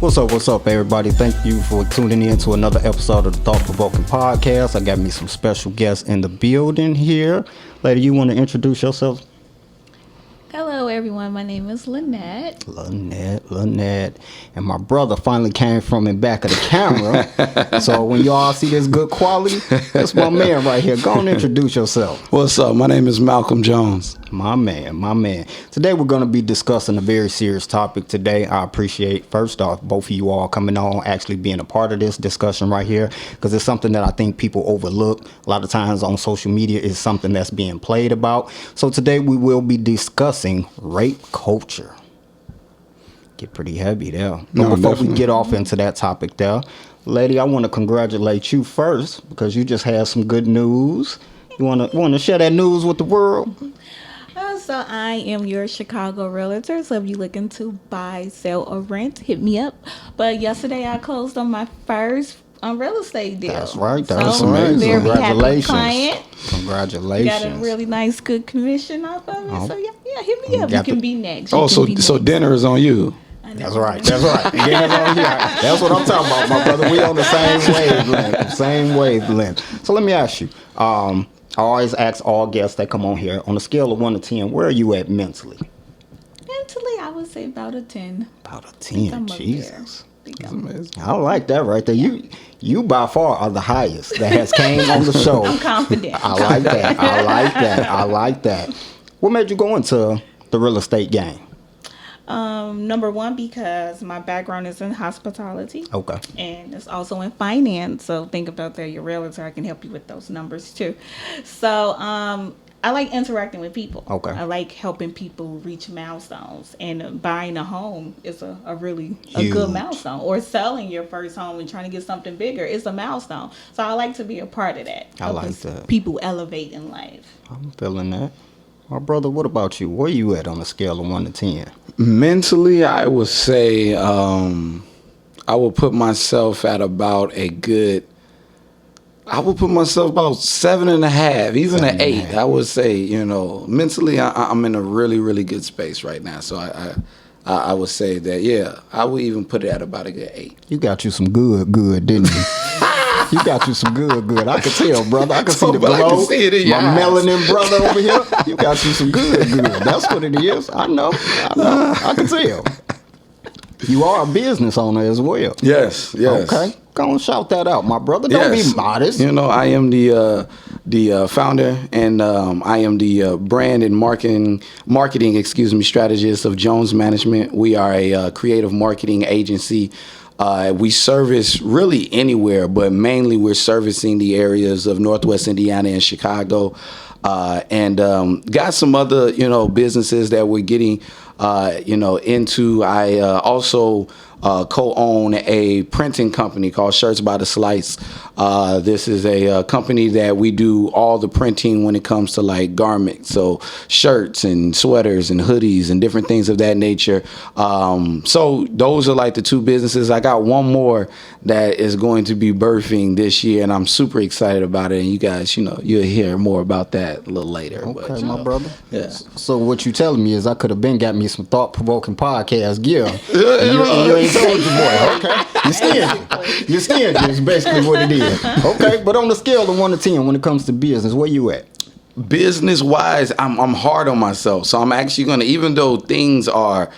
What's up, everybody? Thank you for tuning in to another episode of the Thought Provoking Podcast. I got me some special guests in the building here. Lady, you want to introduce yourself? Hello, everyone. My name is Lynette. Lynette. And my brother finally came from in back of the camera. So when y'all see this good quality, that's my man right here. Go and introduce yourself. What's up? My name is Malcolm Jones. My man. Today we're going to be discussing a very serious topic today. I appreciate, first off, both of you all coming on, actually being a part of this discussion right here, because it's something that I think people overlook. A lot of times on social media is something that's being played about. So today we will be discussing rape culture. Get pretty heavy there. But before we get off into that topic there, lady, I want to congratulate you first because you just had some good news. You want to share that news with the world? So I am your Chicago realtor. So if you're looking to buy, sell, or rent, hit me up. But yesterday I closed on my first real estate deal. That's right. That's amazing. Very Congratulations. happy client. Congratulations. Got a really nice, good commission off of it. So yeah, hit me up. You can be next. So dinner is on you. That's right. Dinner's on here. That's what I'm talking about, my brother. We on the same wavelength. So let me ask you. I always ask all guests that come on here, on a scale of 1 to 10, where are you at mentally? Mentally, I would say about a 10. About a 10, Jesus. That's amazing. I like that right there. You by far are the highest that has came on the show. I'm confident. I like that. What made you go into the real estate game? Number one, because my background is in hospitality. Okay. And it's also in finance. So think about that. Your realtor, I can help you with those numbers too. So I like interacting with people. Okay. I like helping people reach milestones. And buying a home is a really Huge. a good milestone. Or selling your first home and trying to get something bigger is a milestone. So I like to be a part of that. I like that. People elevate in life. I'm feeling that. My brother, what about you? Where you at on a scale of 1 to 10? Mentally, I would say I would put myself at about a good. I would put myself about 7.5, even an 8. I would say, mentally, I'm in a really, really good space right now. So I would say that, yeah, I would even put it at about a good 8. You got you some good, didn't you? You got you some good. I can tell, brother. I can see the glow. I can see it in your My eyes. melanin brother over here. You got you some good. That's what it is. I know. I can tell. You are a business owner as well. Yes. Okay. Go and shout that out, my brother. Don't be modest. I am the founder and I am the brand and marketing strategist of Jones Management. We are a creative marketing agency. We service really anywhere, but mainly we're servicing the areas of Northwest Indiana and Chicago, and got some other, businesses that we're getting, into. I also co-own a printing company called Shirts by the Slice. This is a company that we do all the printing when it comes to like garments, so shirts and sweaters and hoodies and different things of that nature. So those are like the two businesses. I got one more that is going to be birthing this year, and I'm super excited about it. And you guys, you'll hear more about that a little later. Okay, but, my brother. Yeah. So what you telling me is I could have been got me some thought-provoking podcast gear. You ain't told your boy. Okay. You're stingy is basically what it is. Okay, but on the scale of 1 to 10 when it comes to business, where you at? Business wise, I'm hard on myself. So I'm actually going to, even though things are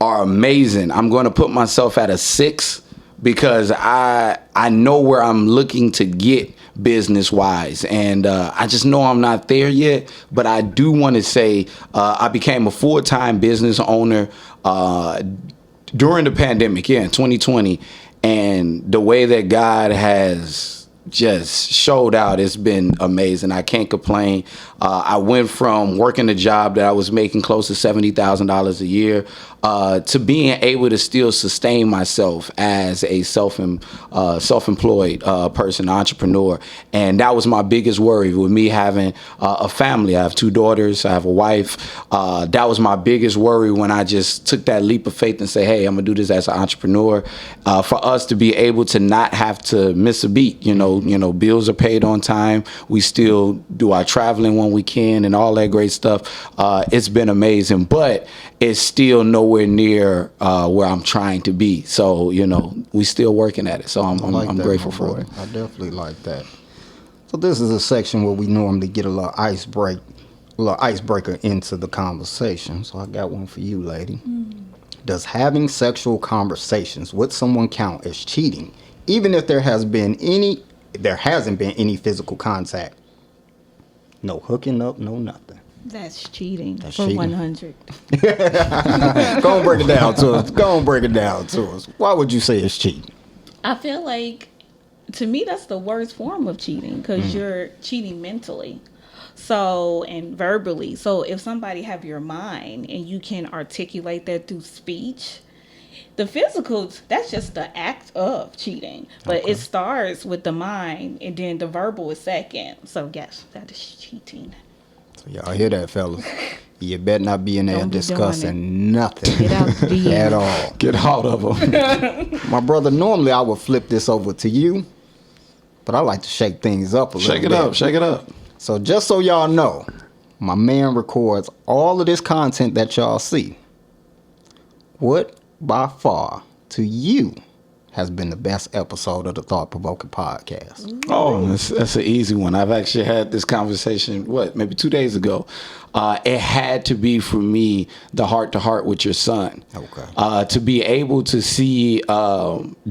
amazing, I'm going to put myself at a 6 because I know where I'm looking to get business wise, and I just know I'm not there yet. But I do want to say I became a full-time business owner during the pandemic, in 2020, and the way that God has just showed out, it's been amazing. I can't complain. I went from working a job that I was making close to $70,000 a year to being able to still sustain myself as a self-employed person, entrepreneur. And that was my biggest worry with me having a family. I have 2 daughters. I have a wife. That was my biggest worry when I just took that leap of faith and say, hey, I'm going to do this as an entrepreneur. For us to be able to not have to miss a beat, still, bills are paid on time. We still do our traveling when we can and all that great stuff. It's been amazing, but it's still nowhere near where I'm trying to be. So, we still working at it. So I'm grateful for it. I definitely like that. So this is a section where we normally get a little icebreaker into the conversation. So I got one for you, lady. Does having sexual conversations with someone count as cheating, even if there hasn't been any physical contact? No hooking up, no nothing. That's cheating. That's for cheating. 100. Go and break it down to us. Why would you say it's cheating? I feel like, to me, that's the worst form of cheating because you're cheating mentally. So, and verbally. So if somebody have your mind and you can articulate that through speech, the physical, that's just the act of cheating. But it starts with the mind and then the verbal is second. So yes, that is cheating. So y'all hear that, fellas? You better not be in there Don't be doing discussing nothing Get out the DM. at all. Get out of them. My brother, normally I would flip this over to you, but I like to shake things up a little bit. Shake it up. So just so y'all know, my man records all of this content that y'all see. What by far to you has been the best episode of the Thought Provoking Podcast? Oh, that's an easy one. I've actually had this conversation, maybe 2 days ago. It had to be, for me, the heart-to-heart with your son. Okay. To be able to see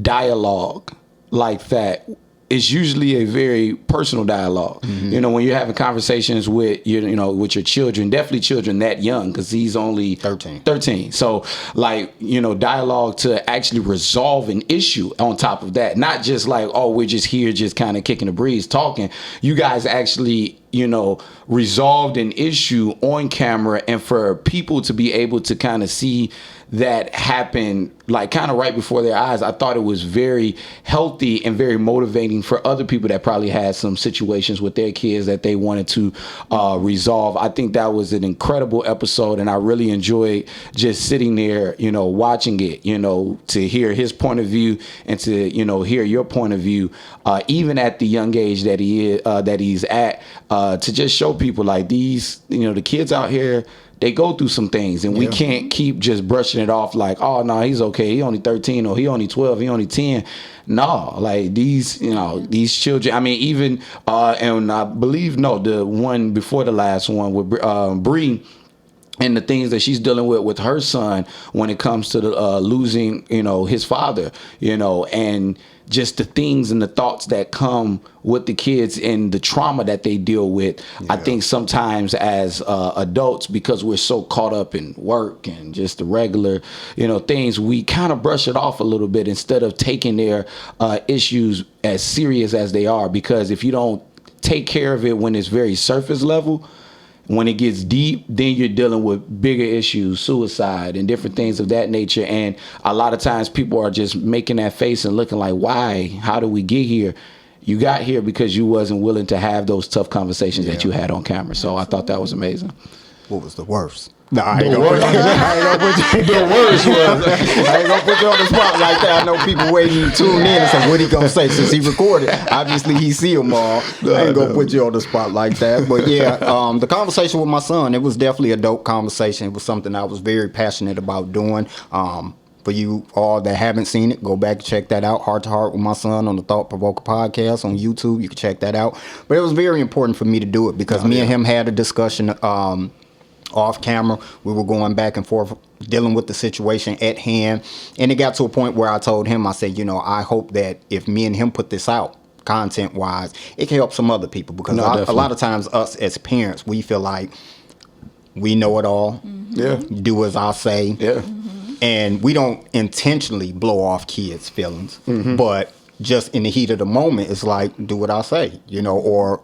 dialogue like that is usually a very personal dialogue. Mm-hmm. When you're having conversations with with your children, definitely children that young, because he's only 13. So dialogue to actually resolve an issue on top of that, not just like, oh, we're just here just kind of kicking the breeze talking. You guys actually resolved an issue on camera, and for people to be able to kind of see that happen like kind of right before their eyes, I thought it was very healthy and very motivating for other people that probably had some situations with their kids that they wanted to resolve. I think that was an incredible episode, and I really enjoyed just sitting there, watching it, to hear his point of view and to, hear your point of view, even at the young age that he's at, to just show people like these, the kids out here, they go through some things, and we can't keep just brushing it off like, oh, no, he's okay. He only 13, or he only 12, he only 10. No, like these children, I mean, even, and I believe, the one before the last one with Bree, and the things that she's dealing with her son when it comes to the losing, his father, and just the things and the thoughts that come with the kids and the trauma that they deal with. I think sometimes as adults, because we're so caught up in work and just the regular, things, we kind of brush it off a little bit instead of taking their issues as serious as they are. Because if you don't take care of it when it's very surface level, when it gets deep, then you're dealing with bigger issues, suicide and different things of that nature. And a lot of times people are just making that face and looking like, why? How did we get here? You got here because you wasn't willing to have those tough conversations that you had on camera. So I thought that was amazing. What was the worst? No, I ain't gonna put you on the spot like that. I know people waiting to tune in and say, what he gonna say since he recorded? Obviously, he see them all. I ain't gonna put you on the spot like that. But yeah, the conversation with my son, it was definitely a dope conversation. It was something I was very passionate about doing. For you all that haven't seen it, go back and check that out. Heart to Heart with my son on the Thought Provoker Podcast on YouTube. You can check that out. But it was very important for me to do it because me and him had a discussion off camera. We were going back and forth dealing with the situation at hand, and it got to a point where I told him, I said, I hope that if me and him put this out content wise, it can help some other people, because a lot of times us as parents, we feel like we know it all. Do as I say. And we don't intentionally blow off kids' feelings, but just in the heat of the moment, it's like, do what I say, or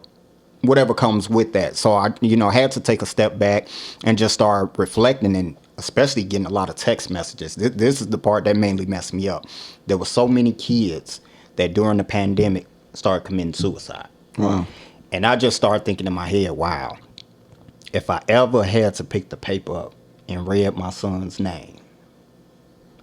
whatever comes with that. So I, had to take a step back and just start reflecting, and especially getting a lot of text messages. This is the part that mainly messed me up. There were so many kids that during the pandemic started committing suicide. Wow. And I just started thinking in my head, wow, if I ever had to pick the paper up and read my son's name,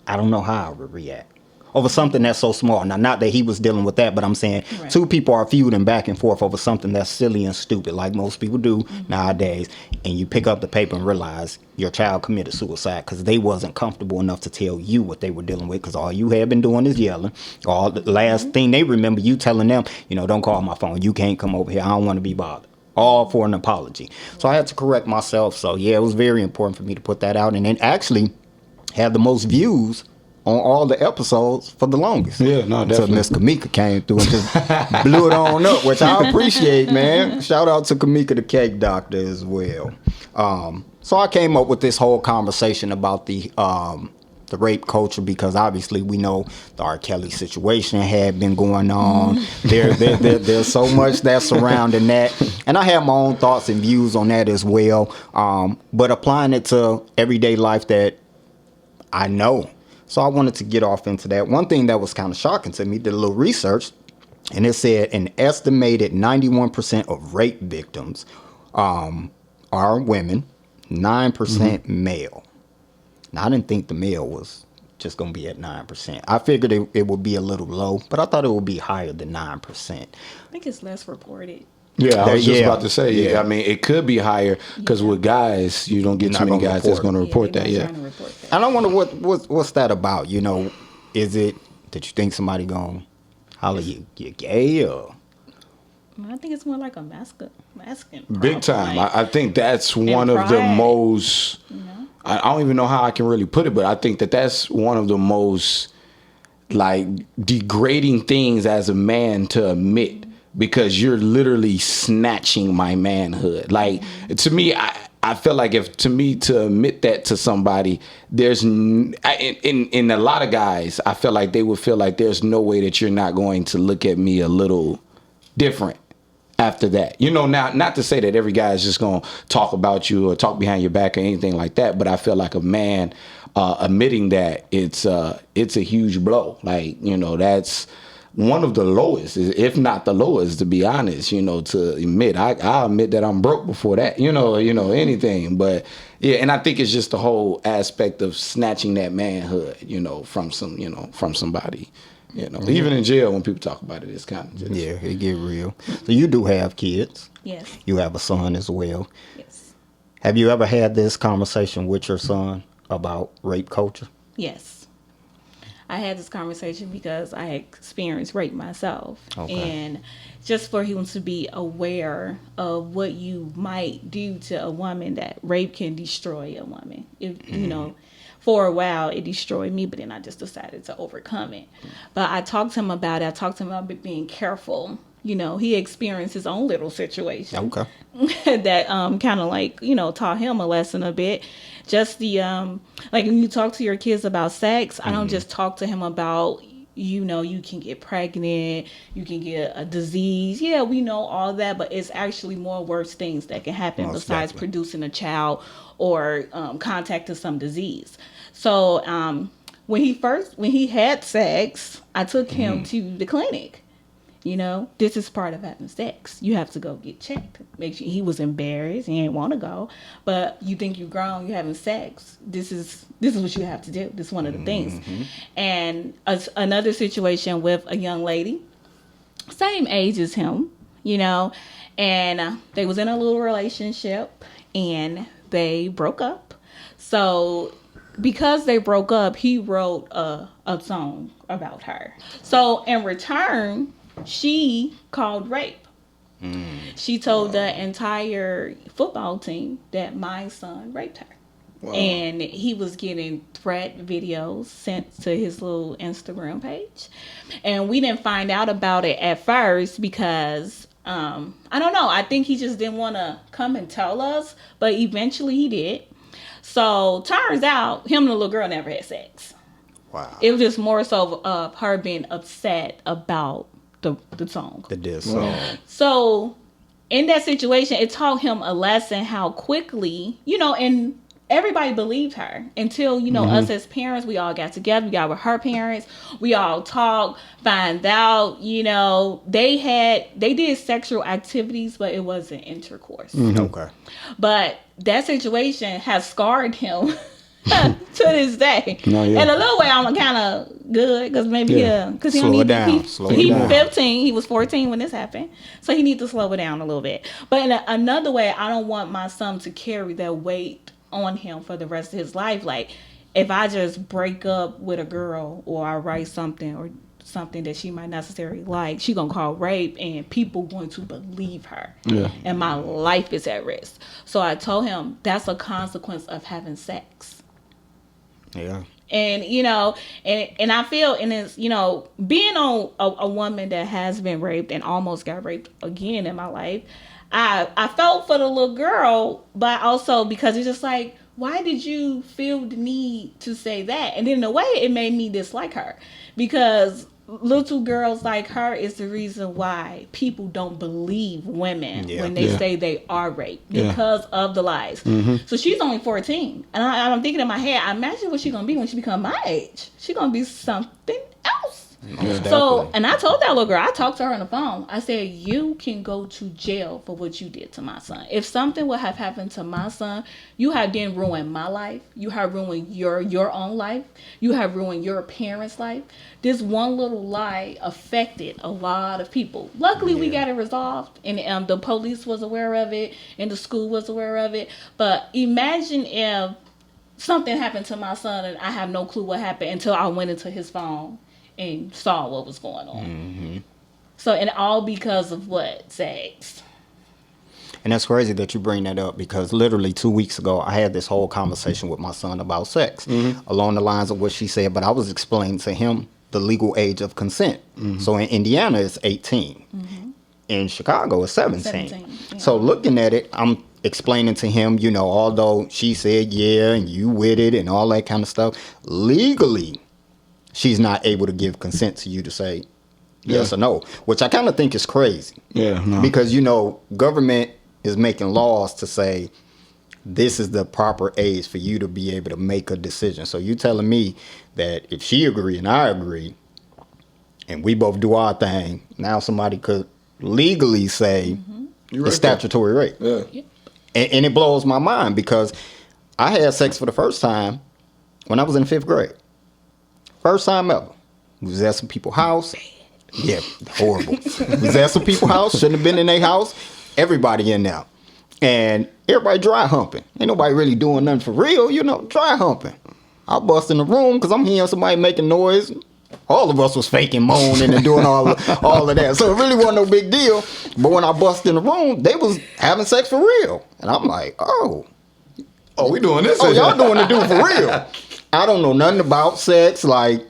I don't know how I would react. over something that's so small. Now, not that he was dealing with that, but I'm saying Right. two people are feuding back and forth over something that's silly and stupid, like most people do nowadays. And you pick up the paper and realize your child committed suicide because they wasn't comfortable enough to tell you what they were dealing with, because all you had been doing is yelling. All the last thing they remember you telling them, don't call my phone. You can't come over here. I don't want to be bothered. All for an apology. So I had to correct myself. So yeah, it was very important for me to put that out, and then actually had the most views on all the episodes for the longest. Yeah, no, Until definitely. Miss Kamika came through and just blew it on up, which I appreciate, man. Shout out to Kamika the Cake Doctor as well. So I came up with this whole conversation about the rape culture, because obviously we know the R. Kelly situation had been going on. There's so much that's surrounding that, and I have my own thoughts and views on that as well. But applying it to everyday life that I know. So I wanted to get off into that. One thing that was kind of shocking to me, did a little research, and it said an estimated 91% of rape victims are women, 9% male. Now, I didn't think the male was just going to be at 9%. I figured it would be a little low, but I thought it would be higher than 9%. I think it's less reported. Yeah, I was just Yeah, about to say. yeah. I mean, it could be higher because with guys, you don't get You're too not many gonna guys that's report going to report they're that. not Yeah. trying to report that. And I wonder what's that about? Is it that you think somebody going to holler you're gay, or? I think it's more like a masculine Big problem, time. like, I think that's one of the pride, most. I don't even know how I can really put it, but I think that's one of the most like degrading things as a man to admit, because you're literally snatching my manhood. Like, to me, I feel like to admit that to somebody, there's in a lot of guys, I feel like they would feel like there's no way that you're not going to look at me a little different after that. Now, not to say that every guy is just going to talk about you or talk behind your back or anything like that, but I feel like a man admitting that it's a huge blow. Like, that's one of the lowest, if not the lowest, to be honest, to admit. I admit that I'm broke before that, anything. But yeah, and I think it's just the whole aspect of snatching that manhood, from somebody. Even in jail, when people talk about it, it's kind of just... Yeah, it get real. So you do have kids. Yes. You have a son as well. Yes. Have you ever had this conversation with your son about rape culture? Yes. I had this conversation because I experienced rape myself. Okay. And just for him to be aware of what you might do to a woman, that rape can destroy a woman. If for a while it destroyed me, but then I just decided to overcome it. But I talked to him about it. I talked to him about being careful. He experienced his own little situation. Okay. That kind of like, taught him a lesson a bit. Just the like when you talk to your kids about sex, I don't just talk to him about, you can get pregnant, you can get a disease. Yeah, we know all that, but it's actually more worse things that can happen Most besides definitely. producing a child or contacting some disease. So when he had sex, I took him to the clinic. This is part of having sex. You have to go get checked. Make sure. He was embarrassed. He didn't want to go. But you think you're grown, you're having sex. This is what you have to do. This is one of the things. And another situation with a young lady, same age as him, and they was in a little relationship and they broke up. So because they broke up, he wrote a song about her. So in return, she called rape. She told the entire football team that my son raped her. Wow. And he was getting threat videos sent to his little Instagram page. And we didn't find out about it at first because, I don't know, I think he just didn't want to come and tell us. But eventually he did. So turns out him and the little girl never had sex. Wow. It was just more so of her being upset about the song. The diss song. So in that situation, it taught him a lesson how quickly, and everybody believed her until, us as parents, we all got together. We got with her parents. We all talked, find out, they did sexual activities, but it wasn't intercourse. Okay. But that situation has scarred him to this day. No, yeah. In a little way, I'm kind of good because maybe because he Slow don't it need down. to. Slow it He down. 15. He was 14 when this happened, so he needs to slow it down a little bit. But in another way, I don't want my son to carry that weight on him for the rest of his life. Like if I just break up with a girl or I write something or something that she might necessarily like, she gonna call rape and people going to believe her. Yeah. And my life is at risk. So I told him that's a consequence of having sex. Yeah. And and I feel, and it's being on a woman that has been raped and almost got raped again in my life, I felt for the little girl, but also because it's just like, why did you feel the need to say that? And then in a way it made me dislike her, because little girls like her is the reason why people don't believe women when they say they are raped, because of the lies. So she's only 14, and I'm thinking in my head, I imagine what she's gonna be when she become my age. She's gonna be something else. So, and I told that little girl, I talked to her on the phone. I said, you can go to jail for what you did to my son. If something would have happened to my son, you have then ruined my life. You have ruined your own life. You have ruined your parents' life. This one little lie affected a lot of people. Luckily, we got it resolved, and the police was aware of it, and the school was aware of it. But imagine if something happened to my son and I have no clue what happened until I went into his phone and saw what was going on. So, and all because of what? Sex. And that's crazy that you bring that up, because literally 2 weeks ago, I had this whole conversation with my son about sex along the lines of what she said, but I was explaining to him the legal age of consent. So in Indiana, it's 18. In Chicago, it's 17. Yeah. So looking at it, I'm explaining to him, although she said, yeah, and you with it and all that kind of stuff, legally, she's not able to give consent to you to say yes or no, which I kind of think is crazy. Yeah, no. Because, government is making laws to say this is the proper age for you to be able to make a decision. So you telling me that if she agree and I agree and we both do our thing, now somebody could legally say it's statutory rape. Yeah. And it blows my mind, because I had sex for the first time when I was in 5th grade. First time ever. We was at some people's house. Yeah, horrible. We was at some people's house. Shouldn't have been in their house. Everybody in there. And everybody dry humping. Ain't nobody really doing nothing for real, dry humping. I bust in the room because I'm hearing somebody making noise. All of us was faking, moaning, and doing all of that. So it really wasn't no big deal. But when I bust in the room, they was having sex for real. And I'm like, oh, we doing this? Oh, y'all doing the do for real. I don't know nothing about sex, like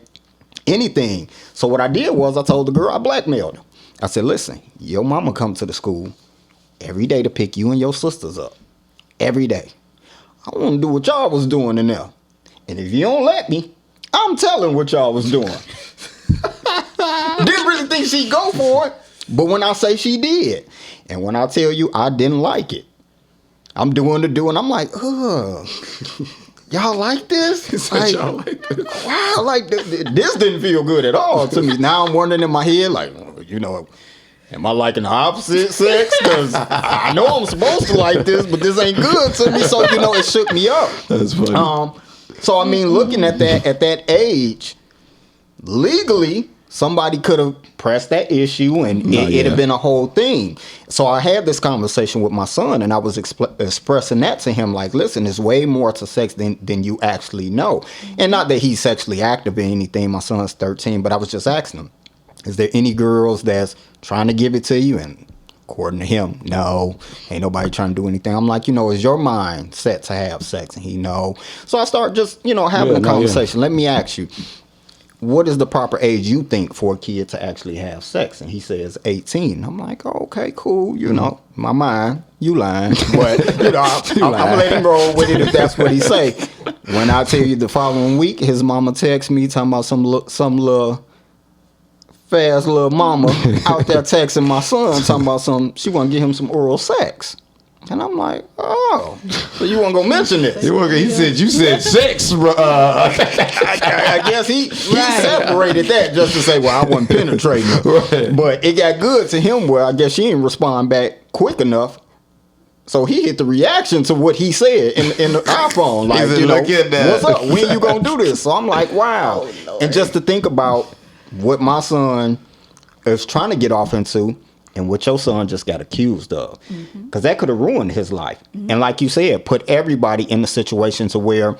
anything. So what I did was I told the girl, I blackmailed her. I said, listen, your mama come to the school every day to pick you and your sisters up. Every day. I want to do what y'all was doing in there. And if you don't let me, I'm telling what y'all was doing. Didn't really think she'd go for it. But when I say she did, and when I tell you I didn't like it, I'm doing the do, and I'm like, ugh. Y'all like this? Like, y'all like this? Wow, like this didn't feel good at all to me. Now I'm wondering in my head, like, am I liking the opposite sex? Because I know I'm supposed to like this, but this ain't good to me. So it shook me up. That's funny. So I mean, looking at that age, legally, somebody could have pressed that issue and it'd have been a whole thing. So I had this conversation with my son, and I was expressing that to him, like, listen, there's way more to sex than you actually know. And not that he's sexually active or anything. My son's 13, but I was just asking him, is there any girls that's trying to give it to you? And according to him, no, ain't nobody trying to do anything. I'm like, is your mind set to have sex? And he, no. So I start just, having a conversation. Let me ask you, what is the proper age you think for a kid to actually have sex? And he says 18. I'm like, oh, okay, cool. My mind, you lying. But, I'm going to let him roll with it if that's what he say. When I tell you the following week, his mama texts me talking about some little fast little mama out there texting my son talking about she want to give him some oral sex. And I'm like, oh, so you weren't going to mention this? He said, you said sex, bro. I guess he separated that just to say, well, I wasn't penetrating her. Right. But it got good to him where I guess she didn't respond back quick enough. So he hit the reaction to what he said in the iPhone. Like, said, you know, "Look at that." what's up? When you gonna do this? So I'm like, wow. Oh, Lord. And just to think about what my son is trying to get off into and what your son just got accused of. Because that could have ruined his life. And like you said, put everybody in the situation to where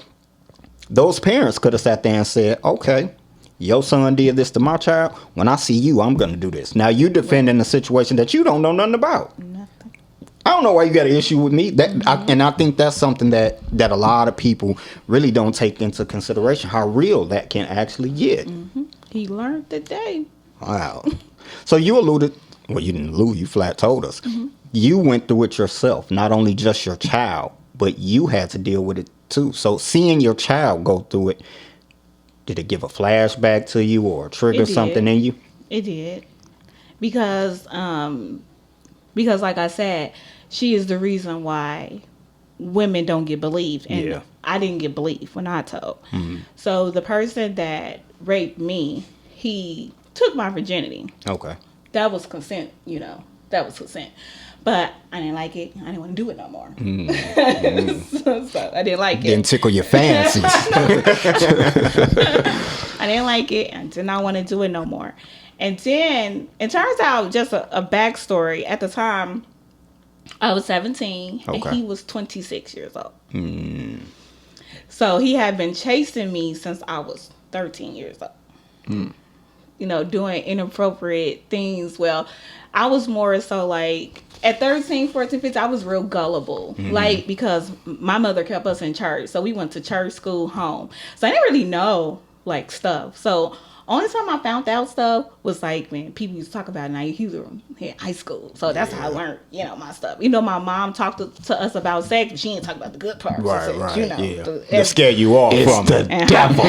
those parents could have sat there and said, okay, your son did this to my child. When I see you, I'm going to do this. Now you defending a situation that you don't know nothing about. Nothing. I don't know why you got an issue with me. And I think that's something that a lot of people really don't take into consideration, how real that can actually get. He learned today. Wow. So you alluded, well, you didn't allude, you flat told us. You went through it yourself, not only just your child, but you had to deal with it too. So seeing your child go through it, did it give a flashback to you or trigger something in you? It did. Because like I said, she is the reason why women don't get believed. And Yeah. I didn't get believed when I told. So the person that raped me, he took my virginity. Okay. That was consent, That was consent. But I didn't like it. I didn't want to do it no more. So I didn't like it. Didn't tickle your fancies. I didn't like it. I did not want to do it no more. And then it turns out, just a backstory. At the time, I was 17 Okay. and he was 26 years old. So he had been chasing me since I was 13 years old. Doing inappropriate things. Well, I was more so like, at 13, 14, 15, I was real gullible. Like, because my mother kept us in church. So we went to church, school, home. So I didn't really know, like, stuff. So only time I found out stuff was like when people used to talk about it in high school. So that's how I learned, my stuff. My mom talked to us about sex, but she didn't talk about the good parts Right, of sex, yeah. To scare you off from the it. devil.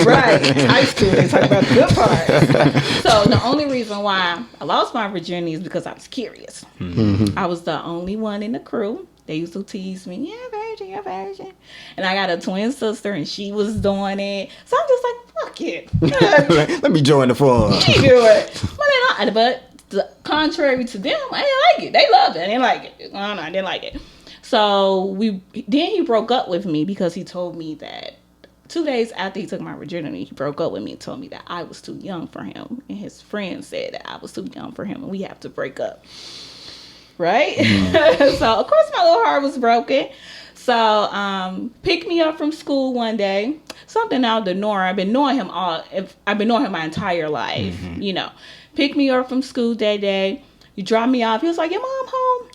Right. High school, they talk about the good parts. So the only reason why I lost my virginity is because I was curious. I was the only one in the crew. They used to tease me, you're virgin. And I got a twin sister, and she was doing it. So I'm just like, fuck it. Let me join the fun. She do it. But contrary to them, I didn't like it. They loved it. I didn't like it. I didn't like it. So then he broke up with me because he told me that 2 days after he took my virginity, he broke up with me and told me that I was too young for him. And his friend said that I was too young for him and we have to break up. Right? So, of course, my little heart was broken. So, picked me up from school one day. Something out of the norm. I've been knowing him my entire life, Picked me up from school that day. He dropped me off. He was like, your mom home?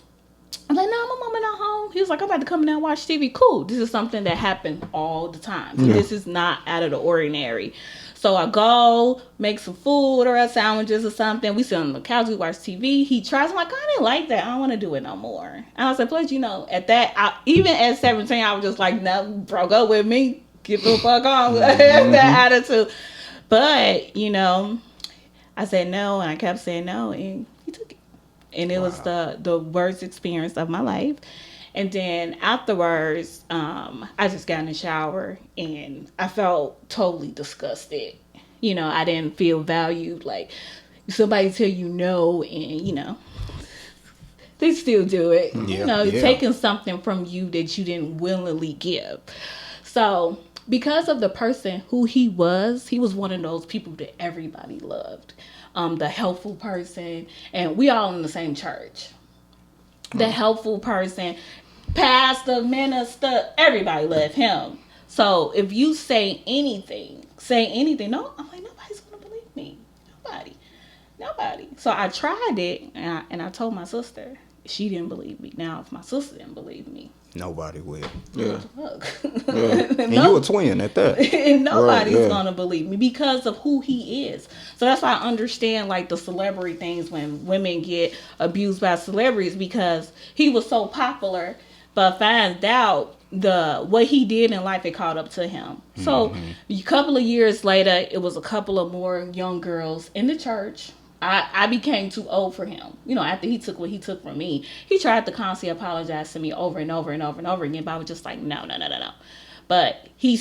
I'm like, no, my mama not home. He was like, I'm about to come down and watch TV. Cool. This is something that happened all the time. So this is not out of the ordinary. So I go, make some food or sandwiches or something. We sit on the couch, we watch TV. He tries. I'm like, I didn't like that. I don't want to do it no more. And I was like, plus, at that, even at 17, I was just like, no, broke up with me. Get the fuck on. That attitude. But, I said no, and I kept saying no, and he took it. And it was the worst experience of my life. And then afterwards, I just got in the shower and I felt totally disgusted. I didn't feel valued. Like, somebody tell you no and, they still do it. Taking something from you that you didn't willingly give. So because of the person who he was one of those people that everybody loved. The helpful person. And we all in the same church. The helpful person, pastor, minister, everybody loved him. So if you say anything, no, I'm like, nobody's going to believe me. Nobody. So I tried it, and I told my sister. She didn't believe me. Now, if my sister didn't believe me, Nobody will. Yeah. And you a twin at that. And nobody's Right, yeah. gonna believe me because of who he is. So that's why I understand like the celebrity things when women get abused by celebrities, because he was so popular, but finds out what he did in life, it caught up to him. So a couple of years later, it was a couple of more young girls in the church. I became too old for him. After he took what he took from me, he tried to constantly apologize to me over and over and over and over again. But I was just like, no. But he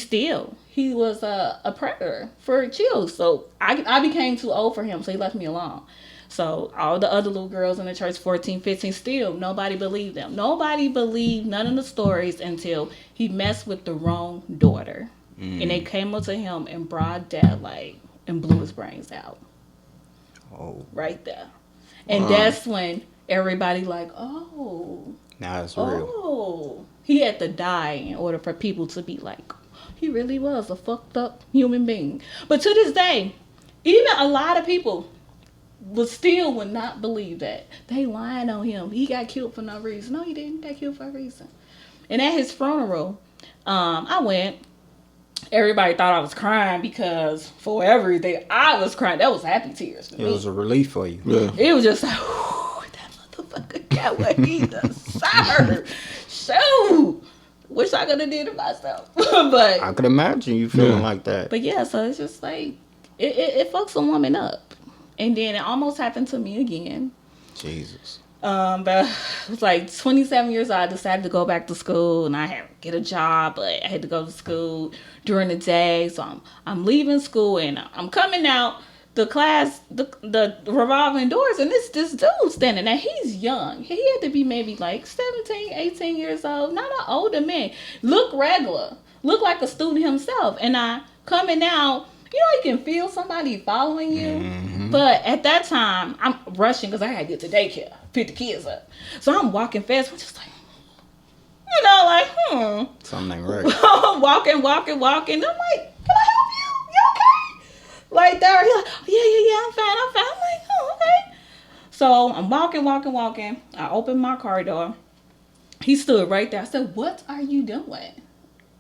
was a predator for chills. So I became too old for him. So he left me alone. So all the other little girls in the church, 14, 15, still nobody believed them. Nobody believed none of the stories until he messed with the wrong daughter. And they came up to him in broad daylight and blew his brains out. Oh, Right there. And that's when everybody like, now it's real. oh. He had to die in order for people to be like, he really was a fucked up human being. But to this day, even a lot of people would not believe that. They lying on him. He got killed for no reason. No, he didn't. He got killed for a reason. And at his funeral, I went. Everybody thought I was crying because for whatever reason, I was crying. That was happy tears. It was a relief for you. Yeah. It was just like, that motherfucker got what he deserved. So, wish I could have did it myself. But I could imagine you feeling like that. But yeah, so it's just like, it fucks a woman up. And then it almost happened to me again. Jesus. But I was like 27 years old. I decided to go back to school, and I had to get a job, but I had to go to school during the day. So I'm leaving school, and I'm coming out the class, the revolving doors, and this dude standing there. He's young. He had to be maybe like 17, 18 years old. Not an older man. Look regular. Look like a student himself. And I coming out. You know, you can feel somebody following you. Mm-hmm. But at that time, I'm rushing because I had to get to daycare, pick the kids up. So I'm walking fast. I'm just like, Something ain't right. walking. I'm like, can I help you? You okay? Like that. He's like, yeah, I'm fine. I'm like, oh, okay. So I'm walking. I opened my car door. He stood right there. I said, what are you doing?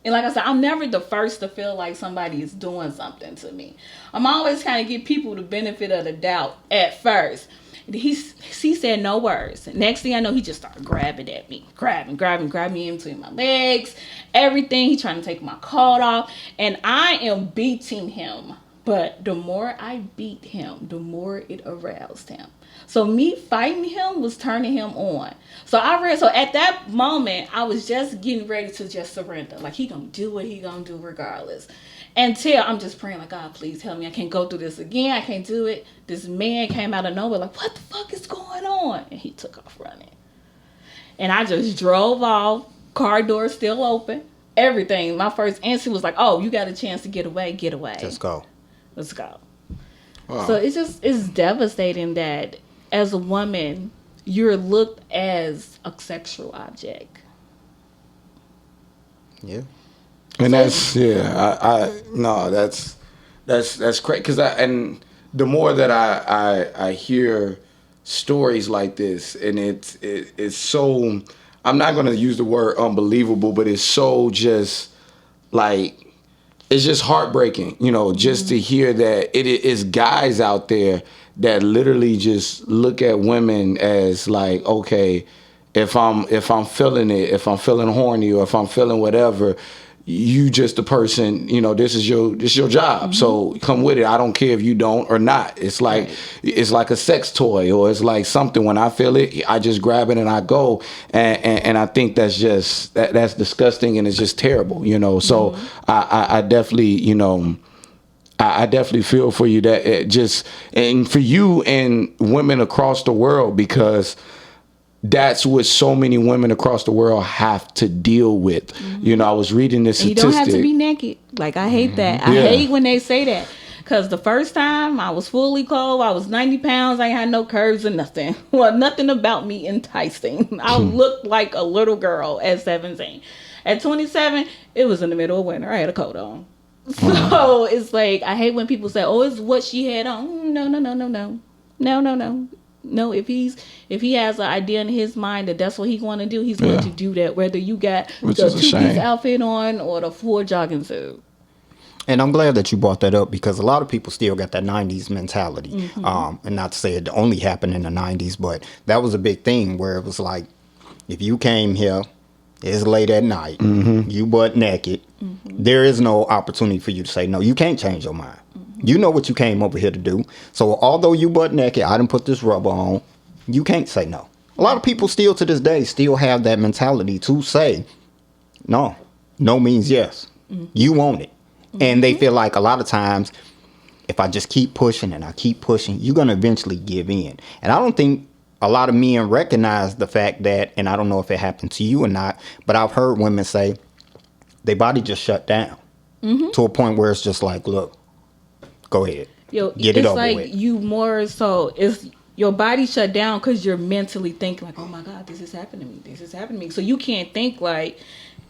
And like I said, I'm never the first to feel like somebody is doing something to me. I'm always trying to give people the benefit of the doubt at first. He said no words. Next thing I know, he just started grabbing at me. Grabbing me in between my legs. Everything. He trying to take my coat off. And I am beating him. But the more I beat him, the more it aroused him. So me fighting him was turning him on. So at that moment, I was just getting ready to just surrender. Like, he gonna do what he gonna do regardless. Until I'm just praying, like, God, please help me. I can't go through this again. I can't do it. This man came out of nowhere, like, what the fuck is going on? And he took off running. And I just drove off. Car door still open. Everything. My first answer was like, oh, you got a chance to get away. Get away. Let's go. Wow. So it's devastating that as a woman, you're looked as a sexual object. Yeah. And that's that's crazy. Because and the more that I hear stories like this, and it's so, I'm not going to use the word unbelievable, but it's so just like, it's just heartbreaking, just to hear that it is guys out there that literally just look at women as like, okay, if I'm feeling it, if I'm feeling horny, or if I'm feeling whatever, you just the person, this is your job. Mm-hmm. So come with it. I don't care if you don't or not. It's like It's like a sex toy, or it's like something. When I feel it, I just grab it and I go. And I think that's just that's disgusting, and it's just terrible, So mm-hmm. I definitely, I definitely feel for you that and for you and women across the world, because that's what so many women across the world have to deal with. Mm-hmm. I was reading this statistic. You don't have to be naked. Like, I hate that. I hate when they say that. Because the first time I was fully clothed, I was 90 pounds. I ain't had no curves or nothing. Well, nothing about me enticing. I looked like a little girl at 17. At 27, it was in the middle of winter. I had a coat on. So it's like, I hate when people say, oh, it's what she had on. No. No, if he has an idea in his mind that that's what he's going to do, he's going to do that, whether you got the two-piece outfit on or the full jogging suit. And I'm glad that you brought that up, because a lot of people still got that 90s mentality. Mm-hmm. And not to say it only happened in the 90s, but that was a big thing where it was like, if you came here, it's late at night, mm-hmm. you butt naked, mm-hmm. there is no opportunity for you to say, no, you can't change your mind. You know what you came over here to do. So although you butt naked, I didn't put this rubber on, you can't say no. A lot of people still to this day still have that mentality to say, no means yes. Mm-hmm. You want it. Mm-hmm. And they feel like a lot of times if I just keep pushing and I keep pushing, you're going to eventually give in. And I don't think a lot of men recognize the fact that, and I don't know if it happened to you or not, but I've heard women say their body just shut down to a point where it's just like, look, go ahead. Yo, Get it it's over like with. you more so it's your body shut down because you're mentally thinking like, oh my God, this is happening to me. This is happening to me. So you can't think like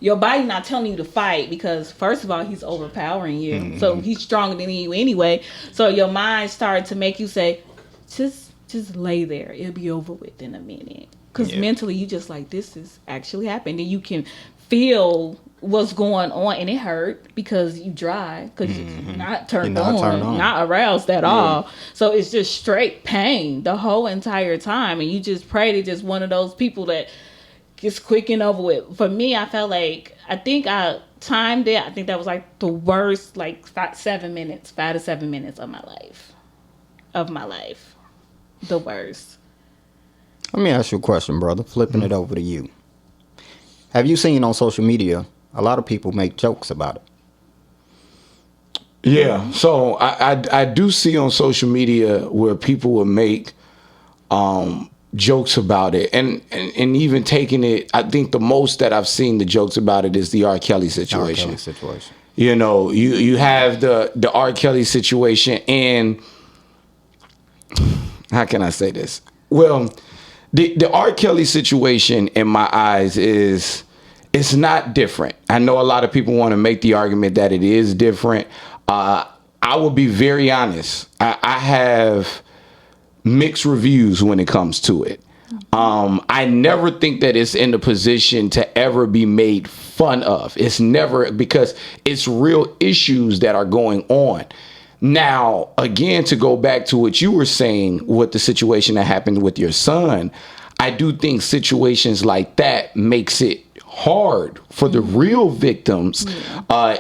your body not telling you to fight because first of all, he's overpowering you. So he's stronger than you anyway. So your mind started to make you say, just lay there. It'll be over with in a minute. Because mentally you just like, this is actually happening. And you can feel what's going on, and it hurt because you dry, because you're not turned on, not aroused at all. So it's just straight pain the whole entire time, and you just pray to just one of those people that gets quick and over with. For me, I felt like I think I timed it. I think that was like the worst, like 5 to 7 minutes of my life. The worst. Let me ask you a question, brother. Flipping it over to you. Have you seen on social media a lot of people make jokes about it? Yeah, so I do see on social media where people will make jokes about it, and even taking it. I think the most that I've seen the jokes about it is the R. Kelly situation. You know, you have the R. Kelly situation, and how can I say this? Well, the R. Kelly situation in my eyes is, it's not different. I know a lot of people want to make the argument that it is different. I will be very honest. I have mixed reviews when it comes to it. I never think that it's in the position to ever be made fun of. It's never, because it's real issues that are going on. Now, again, to go back to what you were saying with the situation that happened with your son, I do think situations like that makes it hard for the real victims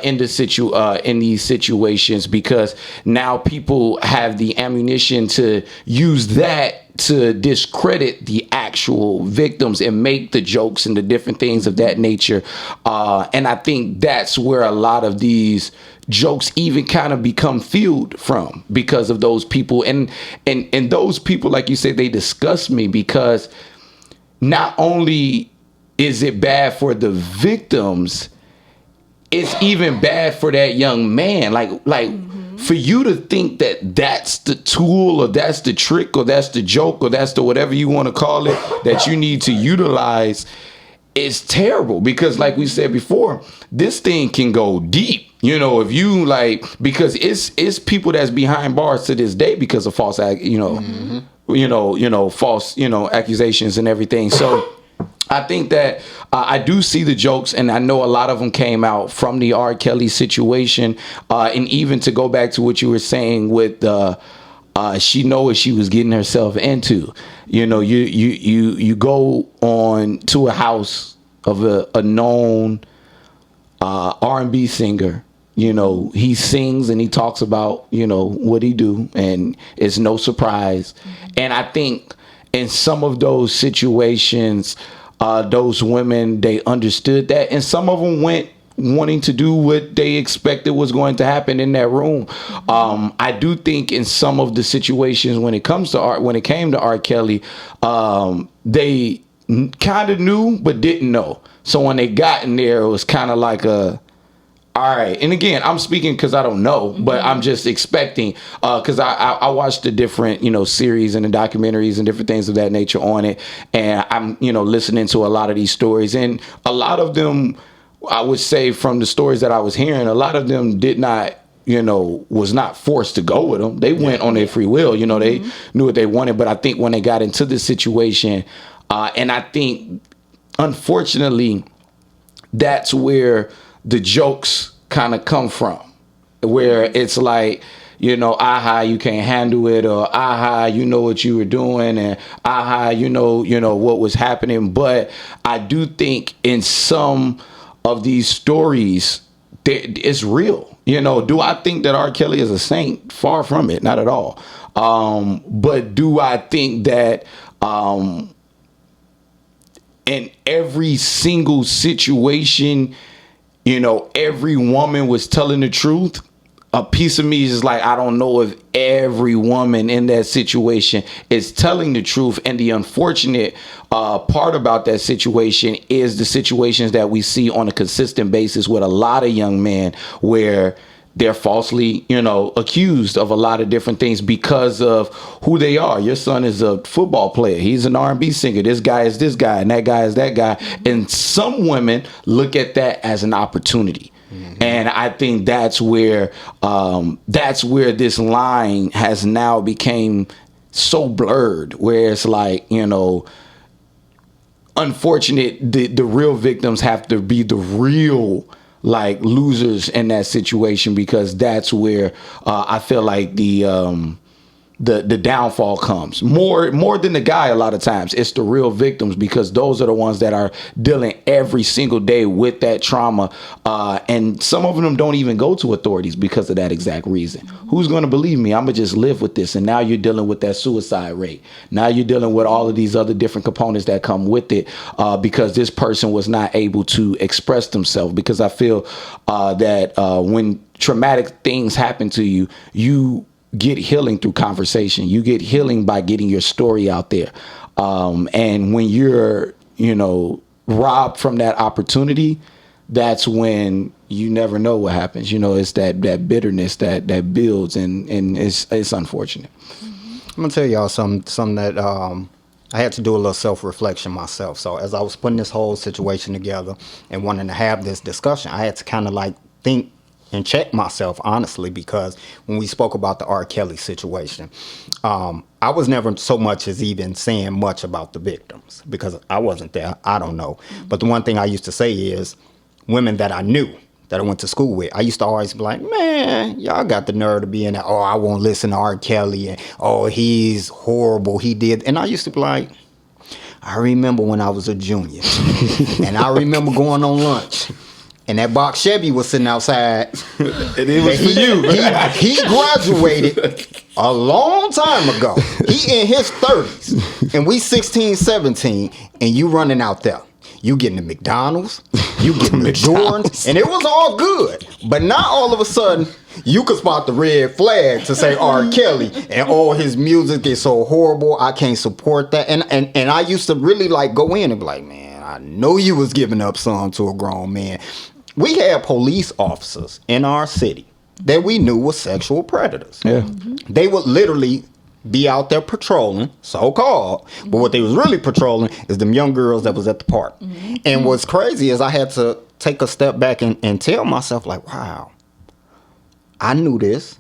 in these situations, because now people have the ammunition to use that to discredit the actual victims and make the jokes and the different things of that nature. And I think that's where a lot of these jokes even kind of become fueled from, because of those people. And those people, like you said, they disgust me, because not only is it bad for the victims, it's even bad for that young man. Like for you to think that that's the tool, or that's the trick, or that's the joke, or that's the whatever you want to call it, that you need to utilize, is terrible. Because like we said before, this thing can go deep. You know, if you like, because it's people that's behind bars to this day because of false, false, accusations and everything. So I think that I do see the jokes, and I know a lot of them came out from the R. Kelly situation. And even to go back to what you were saying with she know what she was getting herself into. You know, you go on to a house of a known R&B singer. You know, he sings and he talks about, what he do, and it's no surprise. And I think in some of those situations, those women, they understood that, and some of them went wanting to do what they expected was going to happen in that room. I do think in some of the situations when it came to R. Kelly, they kind of knew but didn't know. So when they got in there, it was kind of like all right. And again, I'm speaking because I don't know, but I'm just expecting, because I watched the different, series and the documentaries and different things of that nature on it. And I'm, listening to a lot of these stories, and a lot of them, I would say from the stories that I was hearing, a lot of them did not, was not forced to go with them. They went on their free will. They knew what they wanted. But I think when they got into this situation, and I think, unfortunately, that's where the jokes kind of come from, where it's like, aha, you can't handle it, or aha, you know what you were doing, and aha, you know what was happening. But I do think in some of these stories, it's real. Do I think that R. Kelly is a saint? Far from it, not at all. But do I think that in every single situation, every woman was telling the truth? a piece of me is like, I don't know if every woman in that situation is telling the truth. And the unfortunate part about that situation is the situations that we see on a consistent basis with a lot of young men where they're falsely, accused of a lot of different things because of who they are. Your son is a football player. He's an R&B singer. This guy is this guy, and that guy is that guy. And some women look at that as an opportunity. Mm-hmm. And I think that's where this line has now became so blurred, where it's like, unfortunate, the real victims have to be the real like losers in that situation, because that's where I feel like the downfall comes more than the guy. A lot of times it's the real victims, because those are the ones that are dealing every single day with that trauma, and some of them don't even go to authorities because of that exact reason. Who's going to believe me? I'm gonna just live with this. And now you're dealing with that suicide rate. Now you're dealing with all of these other different components that come with it, because this person was not able to express themselves. Because I feel that when traumatic things happen to you, you get healing through conversation. You get healing by getting your story out there. And when you're, robbed from that opportunity, that's when you never know what happens. It's that bitterness that builds, and it's unfortunate. I'm gonna tell y'all something that I had to do a little self-reflection myself. So as I was putting this whole situation together and wanting to have this discussion, I had to kind of like think and check myself, honestly, because when we spoke about the R. Kelly situation, I was never so much as even saying much about the victims because I wasn't there. I don't know. But the one thing I used to say is women that I knew, that I went to school with, I used to always be like, man, y'all got the nerve to be in that, oh, I won't listen to R. Kelly, and oh, he's horrible, he did. And I used to be like, I remember when I was a junior, and I remember going on lunch, and that box Chevy was sitting outside. And it was for you. He graduated a long time ago. He in his 30s. And we 16, 17. And you running out there. You getting the McDonald's. You getting the Jordans. And it was all good. But now all of a sudden, you could spot the red flag to say R. Kelly. And all his music is so horrible. I can't support that. And I used to really like go in and be like, man, I know you was giving up some to a grown man. We had police officers in our city that we knew were sexual predators. Yeah. Mm-hmm. They would literally be out there patrolling, so-called, but what they was really patrolling is them young girls that was at the park. Mm-hmm. And what's crazy is I had to take a step back and tell myself, like, wow, I knew this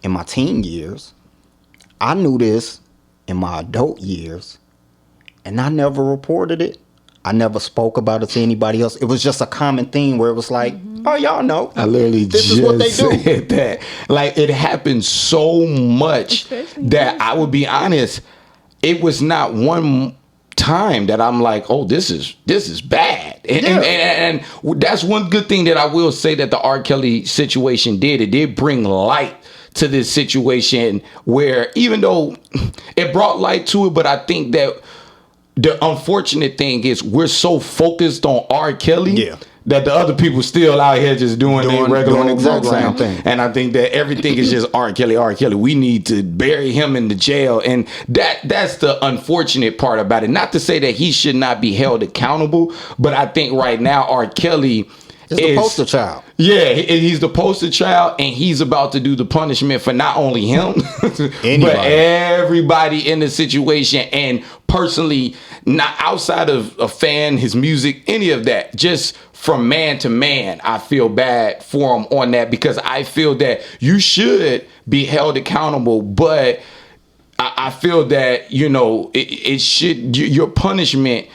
in my teen years. I knew this in my adult years, and I never reported it. I never spoke about it to anybody else. It was just a common thing where it was like, oh, y'all know. I literally this just is what they do. Said that. Like, it happened so much that I would be honest, it was not one time that I'm like, oh, this is bad. And that's one good thing that I will say that the R. Kelly situation did. It did bring light to this situation, where even though it brought light to it, but I think that the unfortunate thing is we're so focused on R. Kelly that the other people still out here just doing their regular exact same thing. And I think that everything is just R. Kelly, R. Kelly. We need to bury him in the jail. And that's the unfortunate part about it. Not to say that he should not be held accountable, but I think right now R. Kelly is the poster child. Yeah, he's the poster child, and he's about to do the punishment for not only him, but everybody in the situation. And personally, not outside of a fan, his music, any of that, just from man to man, I feel bad for him on that, because I feel that you should be held accountable, but I feel that, it should, your punishment,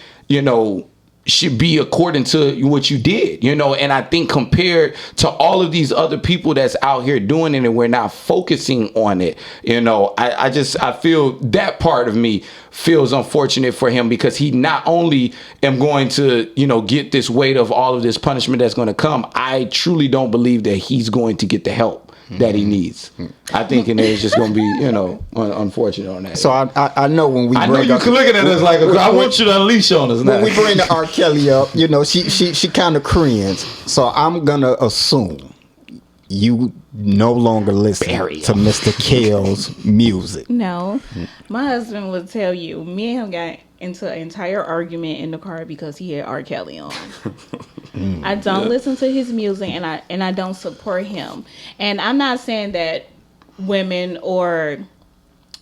should be according to what you did, and I think compared to all of these other people that's out here doing it and we're not focusing on it, I feel that part of me feels unfortunate for him, because he not only am going to, get this weight of all of this punishment that's going to come, I truly don't believe that he's going to get the help that he needs. I think, and it's just going to be, unfortunate on that. So I know when we I know you can look at us like, I want you to unleash on us now. When we bring the R. Kelly up, she kind of cringe. So I'm going to assume you no longer listen to Mr. Kale's music. No, my husband would tell you. Me and him got into an entire argument in the car because he had R. Kelly on. I don't listen to his music, and I don't support him. And I'm not saying that women or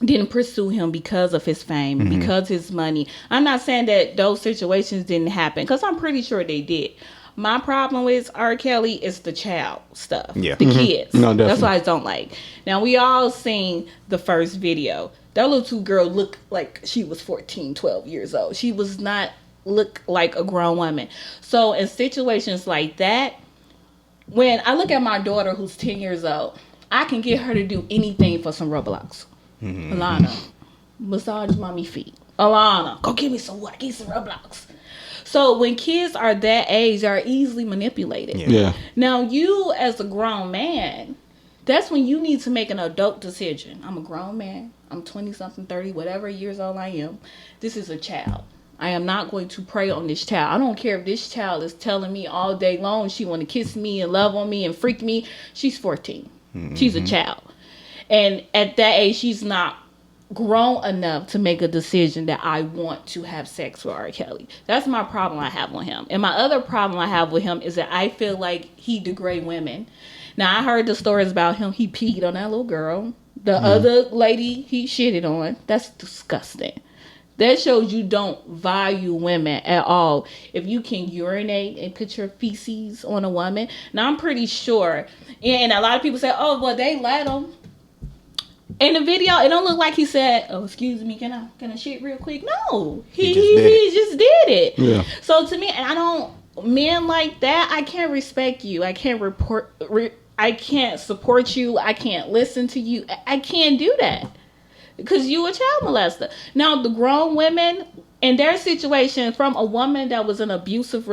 didn't pursue him because of his fame, because his money. I'm not saying that those situations didn't happen, because I'm pretty sure they did. My problem with R. Kelly is the child stuff. Yeah. The kids. No, definitely. That's what I don't like. Now, we all seen the first video. That little girl looked like she was 14, 12 years old. She was not look like a grown woman. So in situations like that, when I look at my daughter who's 10 years old, I can get her to do anything for some Roblox. Alana, massage mommy feet. Alana, go give me some what? Give me some Roblox. So when kids are that age, they are easily manipulated. Yeah. Now you as a grown man, that's when you need to make an adult decision. I'm a grown man. I'm 20 something, 30, whatever years old I am. This is a child. I am not going to prey on this child. I don't care if this child is telling me all day long she want to kiss me and love on me and freak me. She's 14. She's a child. And at that age, she's not grown enough to make a decision that I want to have sex with R. Kelly. That's my problem I have with him. And my other problem I have with him is that I feel like he degrade women. Now, I heard the stories about him. He peed on that little girl. The other lady he shitted on. That's disgusting. That shows you don't value women at all. If you can urinate and put your feces on a woman. Now, I'm pretty sure. And a lot of people say, oh, well, they let him. In the video, it don't look like he said, oh, excuse me, can I shit real quick? No. He just did it. Yeah. So to me, and I don't, men like that, I can't respect you. I can't I can't support you. I can't listen to you. I can't do that. Because you a child molester. Now, the grown women, in their situation, from a woman that was in abusive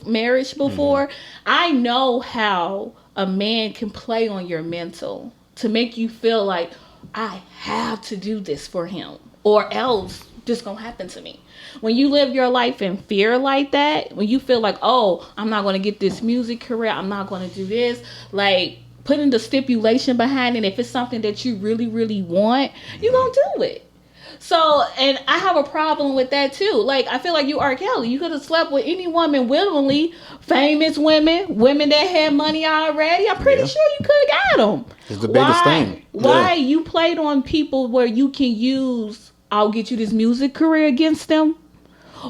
marriage before, I know how a man can play on your mental to make you feel like, I have to do this for him, or else this gonna happen to me. When you live your life in fear like that, when you feel like, oh, I'm not gonna get this music career, I'm not gonna do this, like, putting the stipulation behind it, if it's something that you really, really want, you're gonna do it. So, and I have a problem with that too. Like, I feel like you R. Kelly. You could have slept with any woman willingly, famous women that had money already. I'm pretty sure you could have got them. It's the biggest thing. Why you played on people where you can use, I'll get you this music career against them?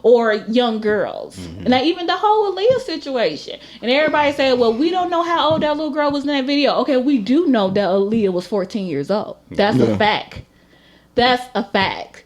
Or young girls. Now, even the whole Aaliyah situation. And everybody said, well, we don't know how old that little girl was in that video. Okay, we do know that Aaliyah was 14 years old. That's a fact. That's a fact.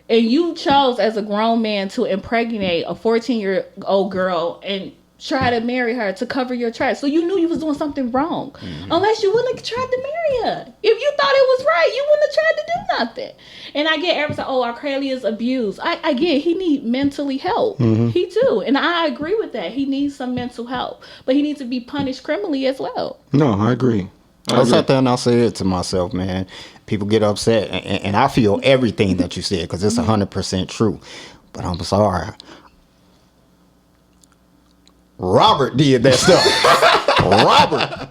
And you chose as a grown man to impregnate a 14-year-old girl and try to marry her to cover your tracks. So you knew you was doing something wrong. Unless you wouldn't have tried to marry her. If you thought it was right, you wouldn't have tried to do nothing. And I get everybody say, oh, R. Kelly is abused. I get he need mentally help. He do. And I agree with that. He needs some mental help. But he needs to be punished criminally as well. No, I agree. I sat there and I said to myself, man, people get upset. And I feel everything that you said because it's 100% true. But I'm sorry. Robert did that stuff. Robert.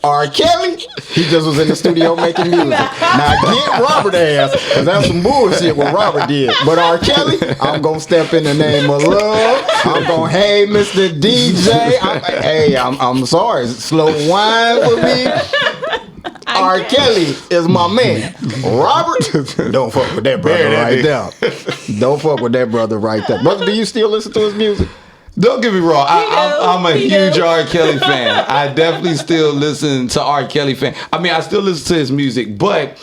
R. Kelly, he just was in the studio making music. Now get Robert ass, because that's some bullshit what Robert did. But R. Kelly, I'm going to step in the name of love. I'm going, hey, Mr. DJ. I'm sorry. Slow wine for me. R. Kelly is my man. Robert, don't fuck with that brother right there. Don't fuck with that brother right there. Brother, do you still listen to his music? Don't get me wrong. I'm a huge R. Kelly fan. I definitely still listen to R. Kelly fan. I mean, I still listen to his music, but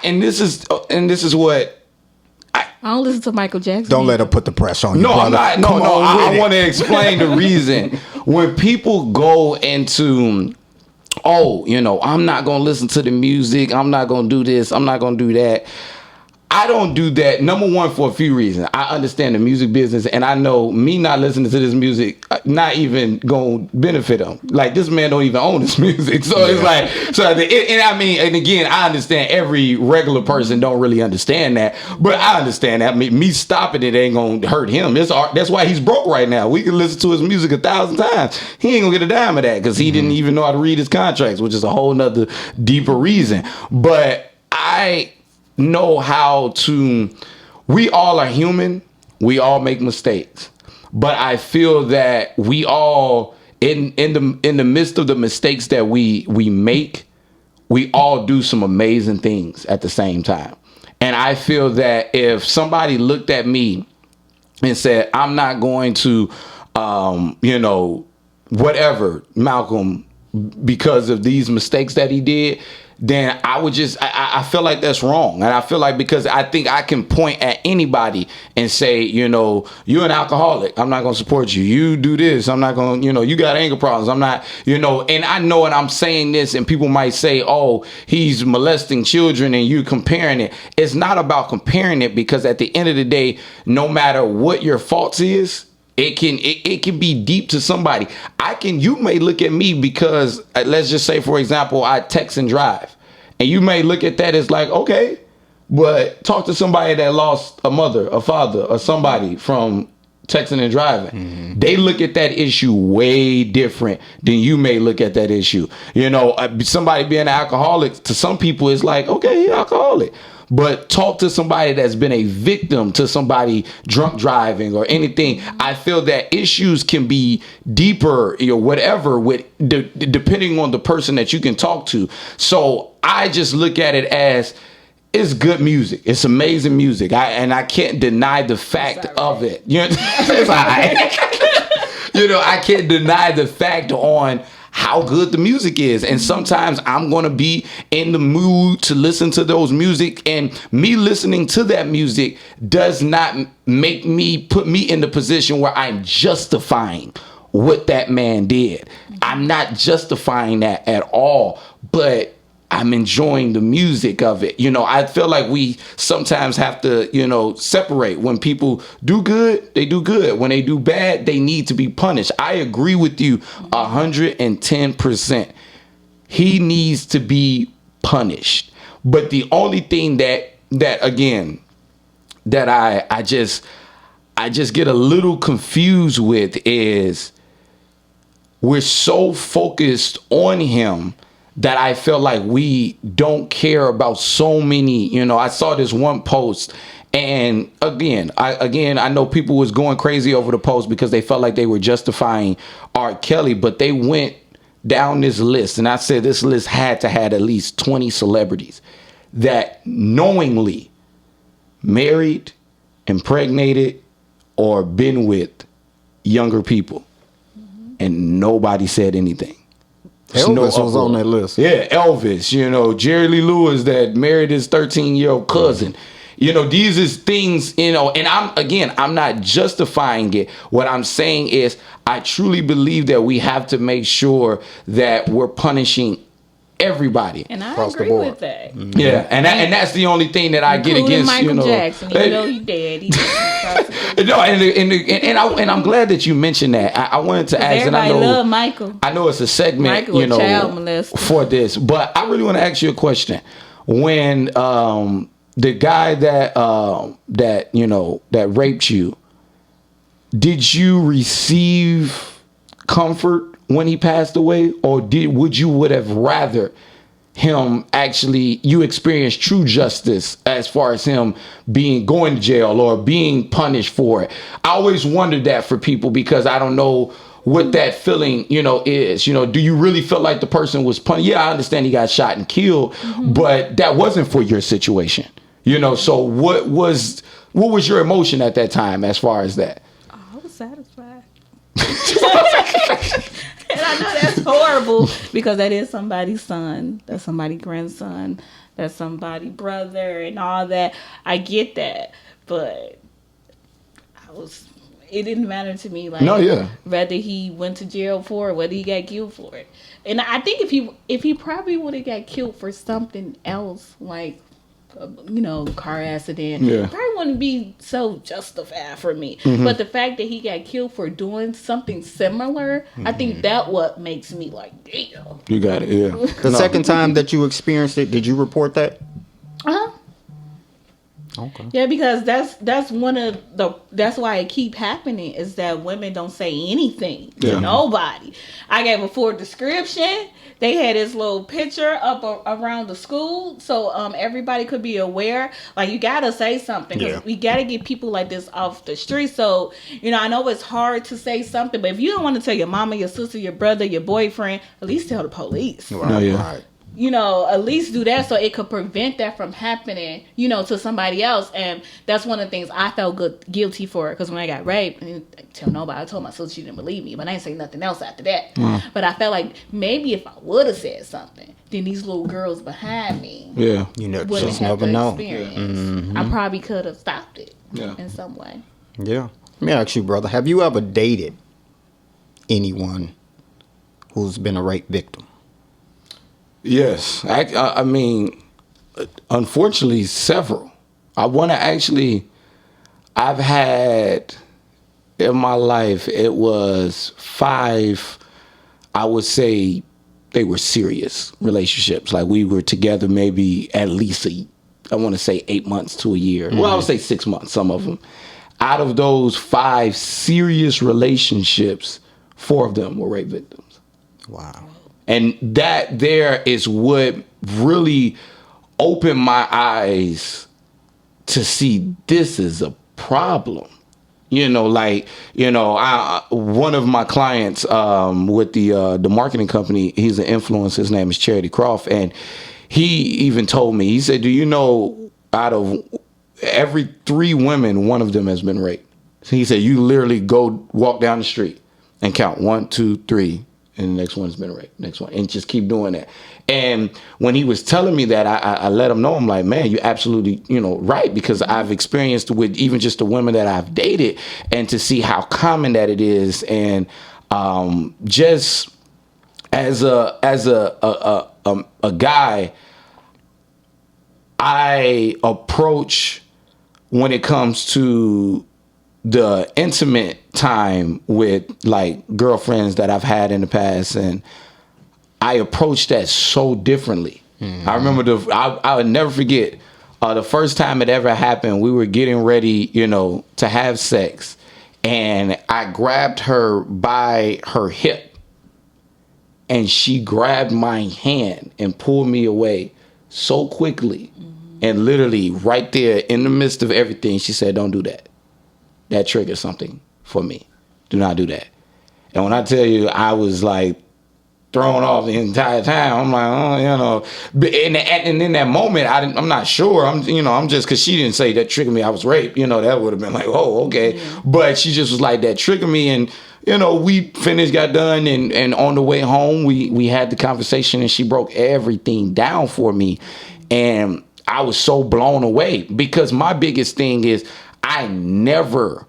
this is what I don't listen to Michael Jackson. Don't let her put the pressure on you. No, brother. I'm not. No. I want to explain the reason. When people go into, I'm not gonna listen to the music. I'm not gonna do this. I'm not gonna do that. I don't do that. Number one, for a few reasons. I understand the music business, and I know me not listening to this music not even gonna benefit him. Like, this man don't even own this music, so it's like, and I mean, and again, I understand every regular person don't really understand that, but I understand that. Me stopping it ain't gonna hurt him. It's art. That's why he's broke right now. We can listen to his music 1,000 times. He ain't gonna get a dime of that because he didn't even know how to read his contracts, which is a whole nother deeper reason. But I know how to. We all are human. We all make mistakes, but I feel that we all in the midst of the mistakes that we make, we all do some amazing things at the same time. And I feel that if somebody looked at me and said, I'm not going to, whatever, Malcolm, because of these mistakes that he did, then I would just, I feel like that's wrong. And I feel like, because I think I can point at anybody and say, you're an alcoholic, I'm not going to support you. You do this, I'm not going to, you got anger problems, I'm not, and I know, and I'm saying this, and people might say, oh, he's molesting children and you comparing it. It's not about comparing it, because at the end of the day, no matter what your faults is, it can be deep to somebody. You may look at me because, let's just say, for example, I text and drive. And you may look at that as like, okay, but talk to somebody that lost a mother, a father, or somebody from texting and driving. Mm-hmm. They look at that issue way different than you may look at that issue. Somebody being an alcoholic, to some people, is like, okay, he's alcoholic. But talk to somebody that's been a victim to somebody drunk driving or anything. I feel that issues can be deeper, whatever, with depending on the person that you can talk to. So I just look at it as, it's good music. It's amazing music. I can't deny the fact of it. It's all right. I can't deny the fact on how good the music is. And sometimes I'm going to be in the mood to listen to those music, and me listening to that music does not put me in the position where I'm justifying what that man did. I'm not justifying that at all, but I'm enjoying the music of it. I feel like we sometimes have to, separate. When people do good, they do good. When they do bad, they need to be punished. I agree with you 110%. He needs to be punished. But the only thing that again, that I just get a little confused with is, we're so focused on him that I feel like we don't care about so many. I saw this one post, and I know people was going crazy over the post because they felt like they were justifying R. Kelly, but they went down this list, and I said this list had to have at least 20 celebrities that knowingly married, impregnated, or been with younger people, and nobody said anything. Elvis was on that list. Yeah, Elvis, Jerry Lee Lewis that married his 13-year-old cousin. These is things, and I'm not justifying it. What I'm saying is, I truly believe that we have to make sure that we're punishing everybody. And I agree with that. Mm-hmm. Yeah, and that's the only thing that I get against, Michael Jackson, even though he dead. No, and I'm glad that you mentioned that. I wanted to ask, and I know love Michael. I know it's a segment, child molester, for this, but I really want to ask you a question. When the guy that raped you, did you receive comfort when he passed away, or would have rather him you experience true justice as far as him going to jail or being punished for it? I always wondered that for people, because I don't know what that feeling, is. Do you really feel like the person was punished? Yeah, I understand he got shot and killed, but that wasn't for your situation. So what was your emotion at that time as far as that? Oh, I was satisfied. And I know that's horrible, because that is somebody's son, that's somebody's grandson, that's somebody's brother, and all that. I get that, but it didn't matter to me. Like, no, yeah. Whether he went to jail for it, whether he got killed for it. And I think if he probably would have got killed for something else, like car accident. Yeah. Probably wouldn't be so justified for me. But the fact that he got killed for doing something similar, I think that what makes me like, damn. You got it. Yeah. The second time that you experienced it, did you report that? Uh-huh. Okay. Yeah, because that's that's why it keep happening is that women don't say anything to nobody. I gave a full description. They had this little picture up around the school, so everybody could be aware. Like, you gotta say something because we gotta get people like this off the street. So I know it's hard to say something, but if you don't want to tell your mama, your sister, your brother, your boyfriend, at least tell the police. Right. At least do that so it could prevent that from happening, to somebody else. And that's one of the things I felt guilty for, because when I got raped, I didn't tell nobody. I told my sister, she didn't believe me, but I didn't say nothing else after that. But I felt like maybe if I would have said something, then these little girls behind me You just never know. I probably could have stopped it in some way. Yeah. Let me ask you, brother, have you ever dated anyone who's been a rape victim? Yes. I mean, unfortunately, several. I've had in my life, it was 5, I would say they were serious relationships. Like, we were together maybe at least I want to say 8 months to a year. Well, I would say 6 months, some of them. Out of those 5 serious relationships, 4 of them were rape victims. Wow. And that there is what really opened my eyes to see this is a problem. One of my clients with the marketing company, he's an influencer. His name is Charity Croft. And he even told me, he said, do you know, out of every 3 women, 1 of them has been raped. So he said, you literally go walk down the street and count 1, 2, 3. And the next one's been raped, next one, and just keep doing that. And when he was telling me that, I let him know, I'm like, man, you're absolutely, right, because I've experienced with even just the women that I've dated, and to see how common that it is, and just as a guy, I approach when it comes to the intimate time with like girlfriends that I've had in the past, and I approached that so differently. I remember I would never forget the first time it ever happened. We were getting ready, to have sex, and I grabbed her by her hip, and she grabbed my hand and pulled me away so quickly, and literally right there in the midst of everything, she said, "Don't do that. That triggers something for me. Do not do that." And when I tell you, I was like thrown off the entire time. I'm like, But and in that moment, I'm not sure. I'm just, because she didn't say that triggered me. I was raped. That would have been like, oh, okay. Yeah. But she just was like, that triggered me. And we finished, got done, and on the way home, we had the conversation, and she broke everything down for me, and I was so blown away, because my biggest thing is, I never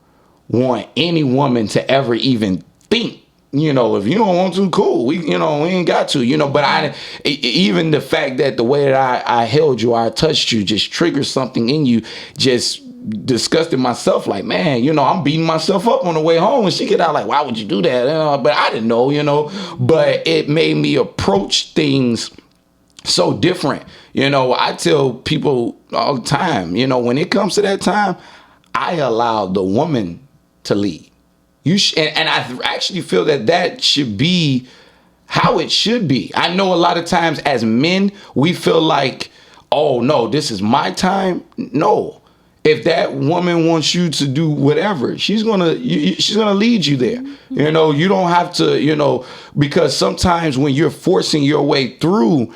want any woman to ever even think, if you don't want to, cool. We ain't got to, but even the fact that the way that I held you, I touched you, just triggered something in you, just disgusted myself. Like, man, I'm beating myself up on the way home, and she get out like, why would you do that? But I didn't know, but it made me approach things so different. I tell people all the time, when it comes to that time, I allow the woman to lead. And I actually feel that should be how it should be. I know a lot of times as men, we feel like, oh no, this is my time. No, if that woman wants you to do whatever, she's gonna lead you there. You don't have to, because sometimes when you're forcing your way through,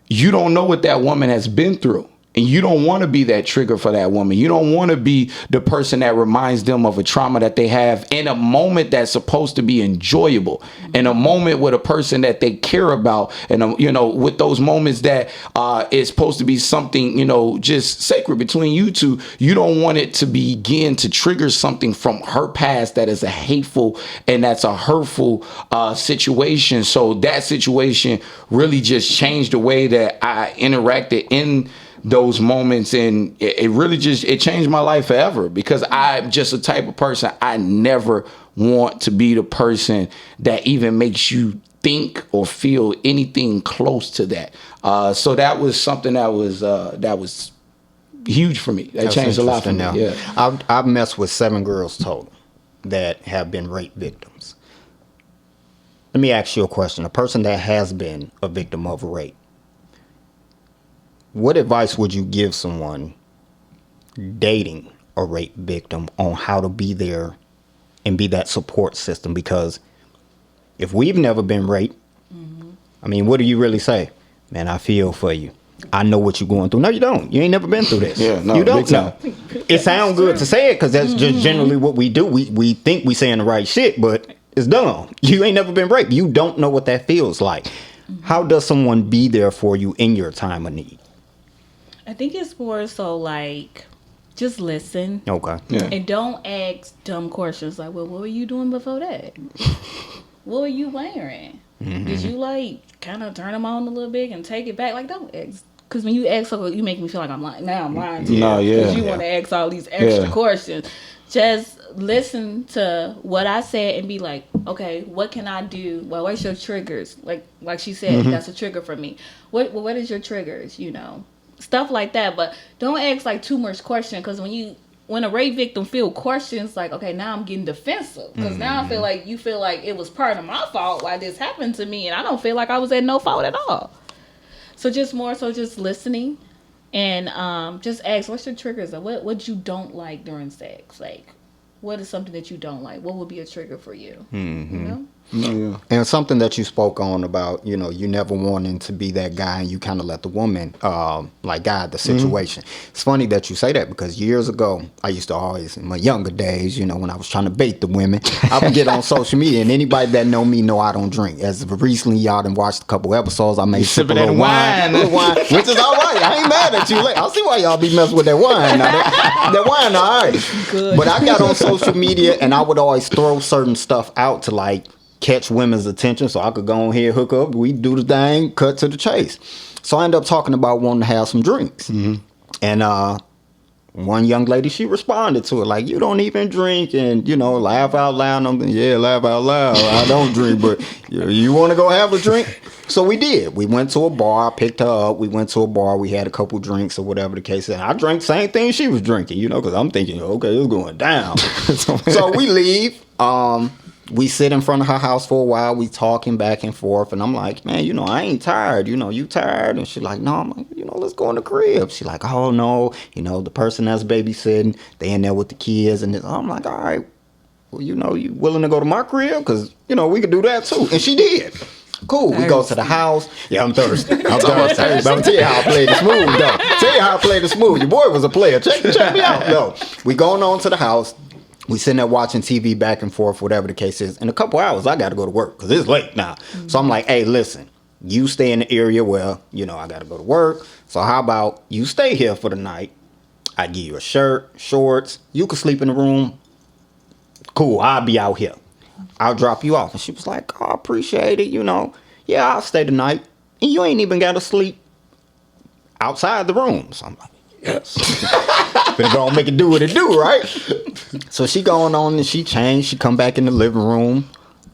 you don't know what that woman has been through. And you don't want to be that trigger for that woman. You don't want to be the person that reminds them of a trauma that they have in a moment that's supposed to be enjoyable, in a moment with a person that they care about, and with those moments that is supposed to be something just sacred between you two. You don't want it to begin to trigger something from her past that is a hateful and that's a hurtful situation. So that situation really just changed the way that I interacted in those moments, and it really just it changed my life forever, because I'm just a type of person, I never want to be the person that even makes you think or feel anything close to that. So that was something that was huge for me. That changed a lot for me. Now. Yeah. I've messed with 7 girls total that have been rape victims. Let me ask you a question. A person that has been a victim of rape, what advice would you give someone dating a rape victim on how to be there and be that support system? Because if we've never been raped, I mean, what do you really say? Man, I feel for you. I know what you're going through. No, you don't. You ain't never been through this. Yeah, no, you don't big time. know. It sounds good to say it because that's just generally what we do. We think we saying the right shit, but it's dumb. You ain't never been raped. You don't know what that feels like. How does someone be there for you in your time of need? I think it's more so like just listen. Okay. Yeah. And don't ask dumb questions like, well, what were you doing before that? What were you wearing? Did you like kind of turn them on a little bit and take it back? Like, don't ask. Because when you ask something, you make me feel like I'm lying. Now I'm lying to you. No, yeah. Because you want to ask all these extra Yeah. questions. Just listen to what I said and be like, okay, what can I do? Well, what's your triggers? Like she said, that's a trigger for me. What is your triggers? You know, stuff like that. But don't ask like too much question, because when a rape victim feel questions, like, okay, now I'm getting defensive, because now I feel like you feel like it was part of my fault why this happened to me, and I don't feel like I was at no fault at all. So just more so just listening, and just ask, what's your triggers? Like, what you don't like during sex? Like, what is something that you don't like? What would be a trigger for you? You know? Yeah. And something that you spoke on about, you know, you never wanting to be that guy, and you kind of let the woman like guide the situation. It's funny that you say that, because years ago, I used to always, in my younger days, you know, when I was trying to bait the women, I would get on social media, and anybody that know me know I don't drink. As of recently, y'all done watched a couple episodes, I made sip a little wine, which is all right. I ain't mad at you. I see why y'all be messing with that wine. Now, that wine, all right. Good. But I got on social media, and I would always throw certain stuff out to like catch women's attention, so I could go on here, hook up, we do the thing, cut to the chase. So I ended up talking about wanting to have some drinks. And one young lady, she responded to it like, you don't even drink, and, you know, laugh out loud. I'm thinking, yeah, laugh out loud. I don't drink, but you want to go have a drink? So we did. We went to a bar. I picked her up. We went to a bar. We had a couple drinks or whatever the case is. And I drank the same thing she was drinking, you know, because I'm thinking, okay, it's going down. So we leave. We sit in front of her house for a while. We talking back and forth. And I'm like, man, you know, I ain't tired. You know, you tired? And she's like, no. I'm like, you know, let's go in the crib. She's like, oh, no. You know, the person that's babysitting, they in there with the kids. And I'm like, all right, well, you know, you willing to go to my crib? Because, you know, we could do that too. And she did. Cool. We go to the house. Yeah, I'm thirsty. I'm thirsty. But I'm tell you how I played the smooth, though. Tell you how I played the smooth. Your boy was a player. Check me out, though. We going on to the house. We sitting there watching TV back and forth, whatever the case is. In a couple hours, I got to go to work because it's late now. So I'm like, hey, listen, you stay in the area where, you know, I got to go to work. So how about you stay here for the night? I give you a shirt, shorts. You can sleep in the room. Cool, I'll be out here. I'll drop you off. And she was like, oh, I appreciate it, you know. Yeah, I'll stay the night. And you ain't even got to sleep outside the room. So I'm like, yes. Finna go and make it do what it do, right? So she going on and she changed. She come back in the living room.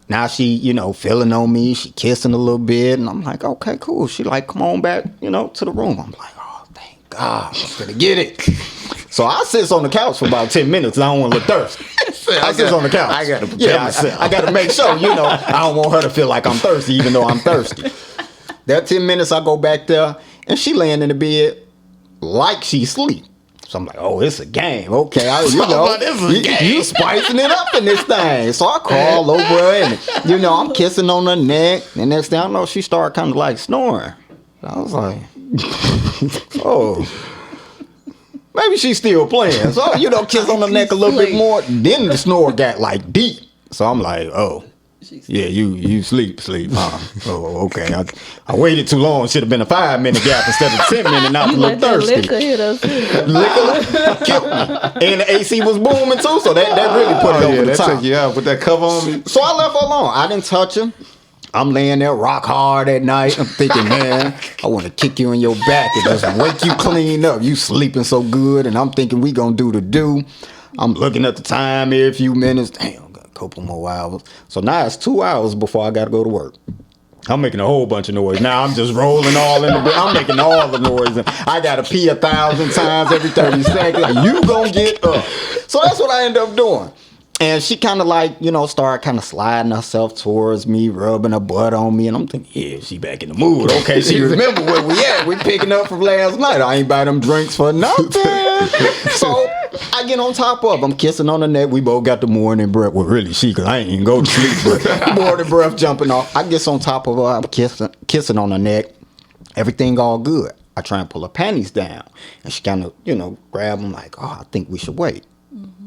Now she, you know, feeling on me. She kissing a little bit. And I'm like, okay, cool. She like, come on back, you know, to the room. I'm like, oh, thank God. I'm gonna get it. So I sits on the couch for about 10 minutes. I don't want to look thirsty. I sits on the couch. I got to prepare myself. I got to make sure, you know, I don't want her to feel like I'm thirsty, even though I'm thirsty. That 10 minutes, I go back there, and she laying in the bed like she sleep. So I'm like, oh, it's a game. Okay, you spicing it up in this thing. So I crawl over her and, you know, I'm kissing on her neck. And next thing I know, she started kind of like snoring. I was like, oh, maybe she's still playing. So, you know, kiss on the neck a little bit more. Then the snore got like deep. So I'm like, oh. Yeah, you sleep. Oh, okay. I waited too long. Should have been a 5-minute gap instead of 10 minutes. Not to look thirsty. Liquor hit us. Liquor killed me. And the AC was booming too, so that really put it over the top. Took you out. Put that cover on me. So I left her alone. I didn't touch her. I'm laying there rock hard at night. I'm thinking, man, I want to kick you in your back and just wake you clean up. You sleeping so good, and I'm thinking we gonna do the do. I'm looking at the time every few minutes. Damn, got a couple more hours. So now it's 2 hours before I gotta go to work. I'm making a whole bunch of noise. Now I'm just rolling all in the bed. I'm making all the noise. And I got to pee 1,000 times every 30 seconds. Like, you gonna get up. So that's what I end up doing. And she kind of like, started kind of sliding herself towards me, rubbing her butt on me. And I'm thinking, yeah, she back in the mood. Okay, she remember where we at. We picking up from last night. I ain't buy them drinks for nothing. So I get on top of her. I'm kissing on the neck. We both got the morning breath. Well, really, because I ain't even go to sleep. But morning breath jumping off. I get on top of her. I'm kissing on her neck. Everything all good. I try and pull her panties down. And she kind of, grab them like, oh, I think we should wait.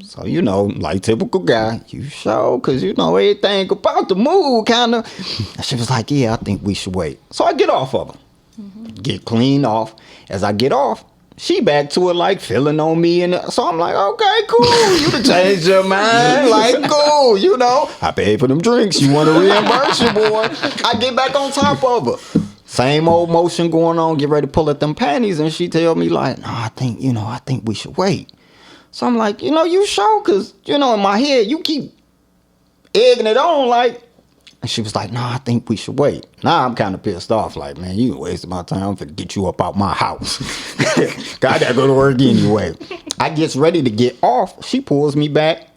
So, like typical guy, you sure? Because, everything about the mood kind of. And she was like, yeah, I think we should wait. So I get off of her. Get clean off. As I get off, she back to it like feeling on me. And so I'm like, okay, cool. You done changed your mind. Like, cool, I paid for them drinks. You want to reimburse you, boy. I get back on top of her. Same old motion going on. Get ready to pull at them panties. And she tell me like, no, I think we should wait. So I'm like, you sure? Because, in my head, you keep egging it on like. And she was like, no, I think we should wait. Now I'm kind of pissed off. Like, man, you wasted my time to get you up out my house. I got to go to work anyway. I gets ready to get off. She pulls me back.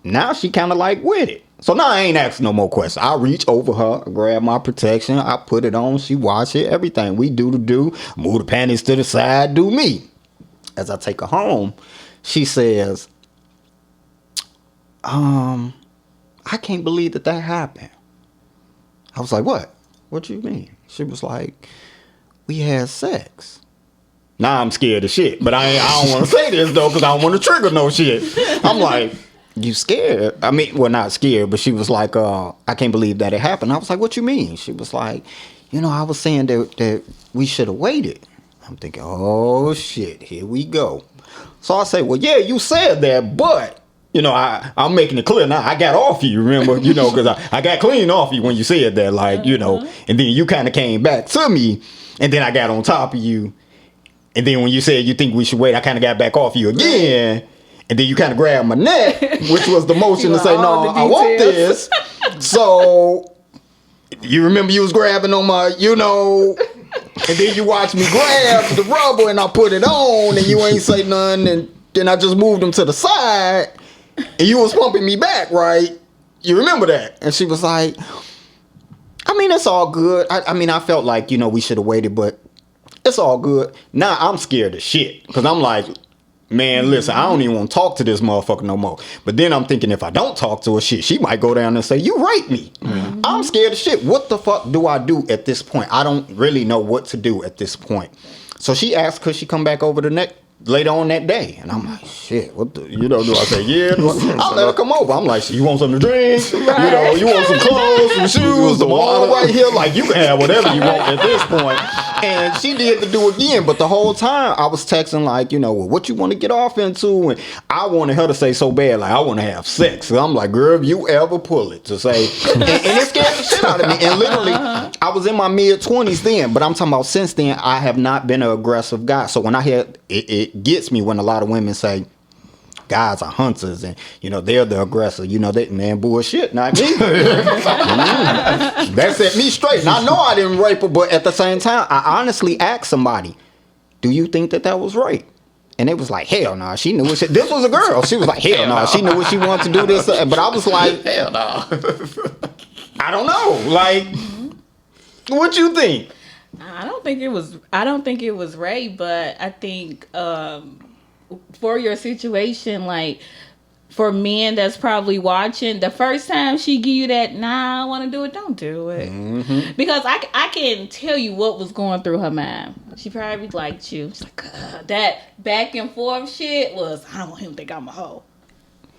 Now she kind of like with it. So now I ain't asking no more questions. I reach over her, grab my protection. I put it on. She watch it. Everything we do to do. Move the panties to the side. Do me. As I take her home, she says, I can't believe that happened. I was like, what? What you mean? She was like, we had sex. Now I'm scared of shit, but I don't want to say this though, because I don't want to trigger no shit. I'm like, you scared? I mean, well, not scared, but she was like, I can't believe that it happened. I was like, what you mean? She was like, I was saying that we should have waited. I'm thinking, oh shit, here we go. So I say, well, yeah, you said that, but, I'm making it clear now. I got off you, remember, because I got clean off you when you said that, like, and then you kind of came back to me, and then I got on top of you. And then when you said you think we should wait, I kind of got back off you again. And then you kind of grabbed my neck, which was the motion to say, no, I want this. So you remember you was grabbing on my, and then you watch me grab the rubber and I put it on and you ain't say nothing. And then I just moved them to the side and you was pumping me back, right? You remember that? And she was like, I mean, it's all good. I felt like, we should have waited, but it's all good. Now I'm scared of shit because I'm like, man, listen, I don't even want to talk to this motherfucker no more. But then I'm thinking if I don't talk to her, shit, she might go down and say, you raped me. Mm-hmm. I'm scared of shit. What the fuck do I do at this point? I don't really know what to do at this point. So she asked, could she come back over later on that day? And I'm like, shit, what the, do I say, yeah? I'll let her come over. I'm like, you want something to drink? Right. You want some clothes, some shoes, the water right here? Like, you can have whatever you want at this point. And she did the do again, but the whole time I was texting like, well, what you want to get off into? And I wanted her to say so bad, like, I want to have sex. So I'm like, girl, if you ever pull it to say, and it scared the shit out of me. And literally, I was in my mid-20s then, but I'm talking about since then, I have not been an aggressive guy. So when I hear, it gets me when a lot of women say, guys are hunters and they're the aggressor. They, man, bullshit, not me. That set me straight. And I know I didn't rape her, but at the same time, I honestly asked somebody, do you think that was rape? And it was like, hell no. She knew what this was a girl. She was like, hell no. She knew what she wanted to do this. But I was like, hell no. I don't know. Like, what you think? I don't think it was rape, but I think for your situation, like for men that's probably watching, the first time she give you that, nah, I want to do it, don't do it. Mm-hmm. Because I can tell you what was going through her mind. She probably liked you. She's like, that back and forth shit was, I don't want him to think I'm a hoe.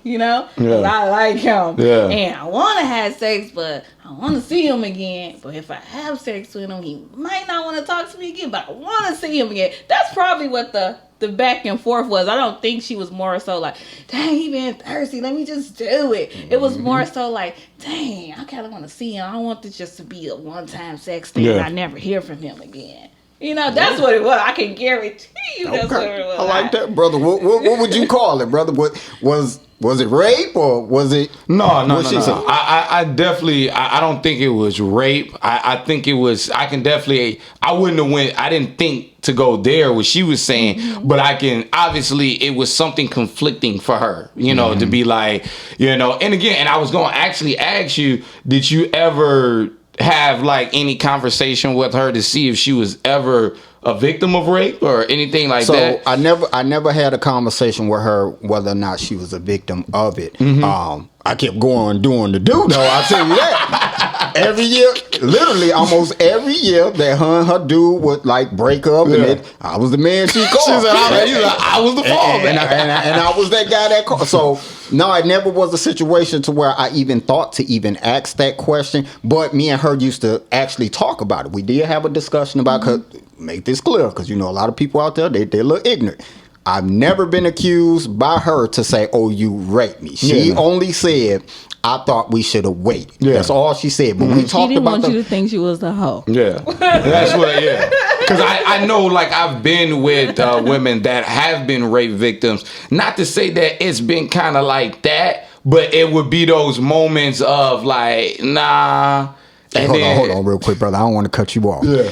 you know? 'Cause Yeah. I like him. Yeah. And I want to have sex, but I want to see him again. But if I have sex with him, he might not want to talk to me again, but I want to see him again. That's probably what the back and forth was. I don't think she was more so like, dang, he been thirsty, let me just do it. It was more so like, dang, I kind of want to see him. I don't want this just to be a one-time sex thing and I never hear from him again. You know, that's what it was. I can guarantee you that's what it was. I like that, brother. What would you call it, brother? What was it rape or was it? No. I I definitely. I don't think it was rape. I think it was. I can definitely. I wouldn't have went. I didn't think to go there. What she was saying, but I can. Obviously, it was something conflicting for her. You know, to be like, you know. And again, and I was going to actually ask you, did you ever have like any conversation with her to see if she was ever a victim of rape or anything like that? So I never had a conversation with her whether or not she was a victim of it. I kept going doing the do though. I'll tell you that. Every year, literally almost every year, that her and her dude would like break up, and I was the man she called. She said, I was the fall and I was that guy that called. So no, it never was a situation to where I even thought to even ask that question. But me and her used to actually talk about it. We did have a discussion about. Cause, make this clear, because you know a lot of people out there they're a little ignorant. I've never been accused by her to say, "Oh, you raped me." She only said, "I thought we should have waited." Yeah. That's all she said. But we talked She didn't about want you to think she was the hoe. Yeah, that's what. Yeah, because I know, like, I've been with women that have been rape victims. Not to say that it's been kind of like that, but it would be those moments of like, nah. Hey, hold on, real quick, brother. I don't want to cut you off. Yeah.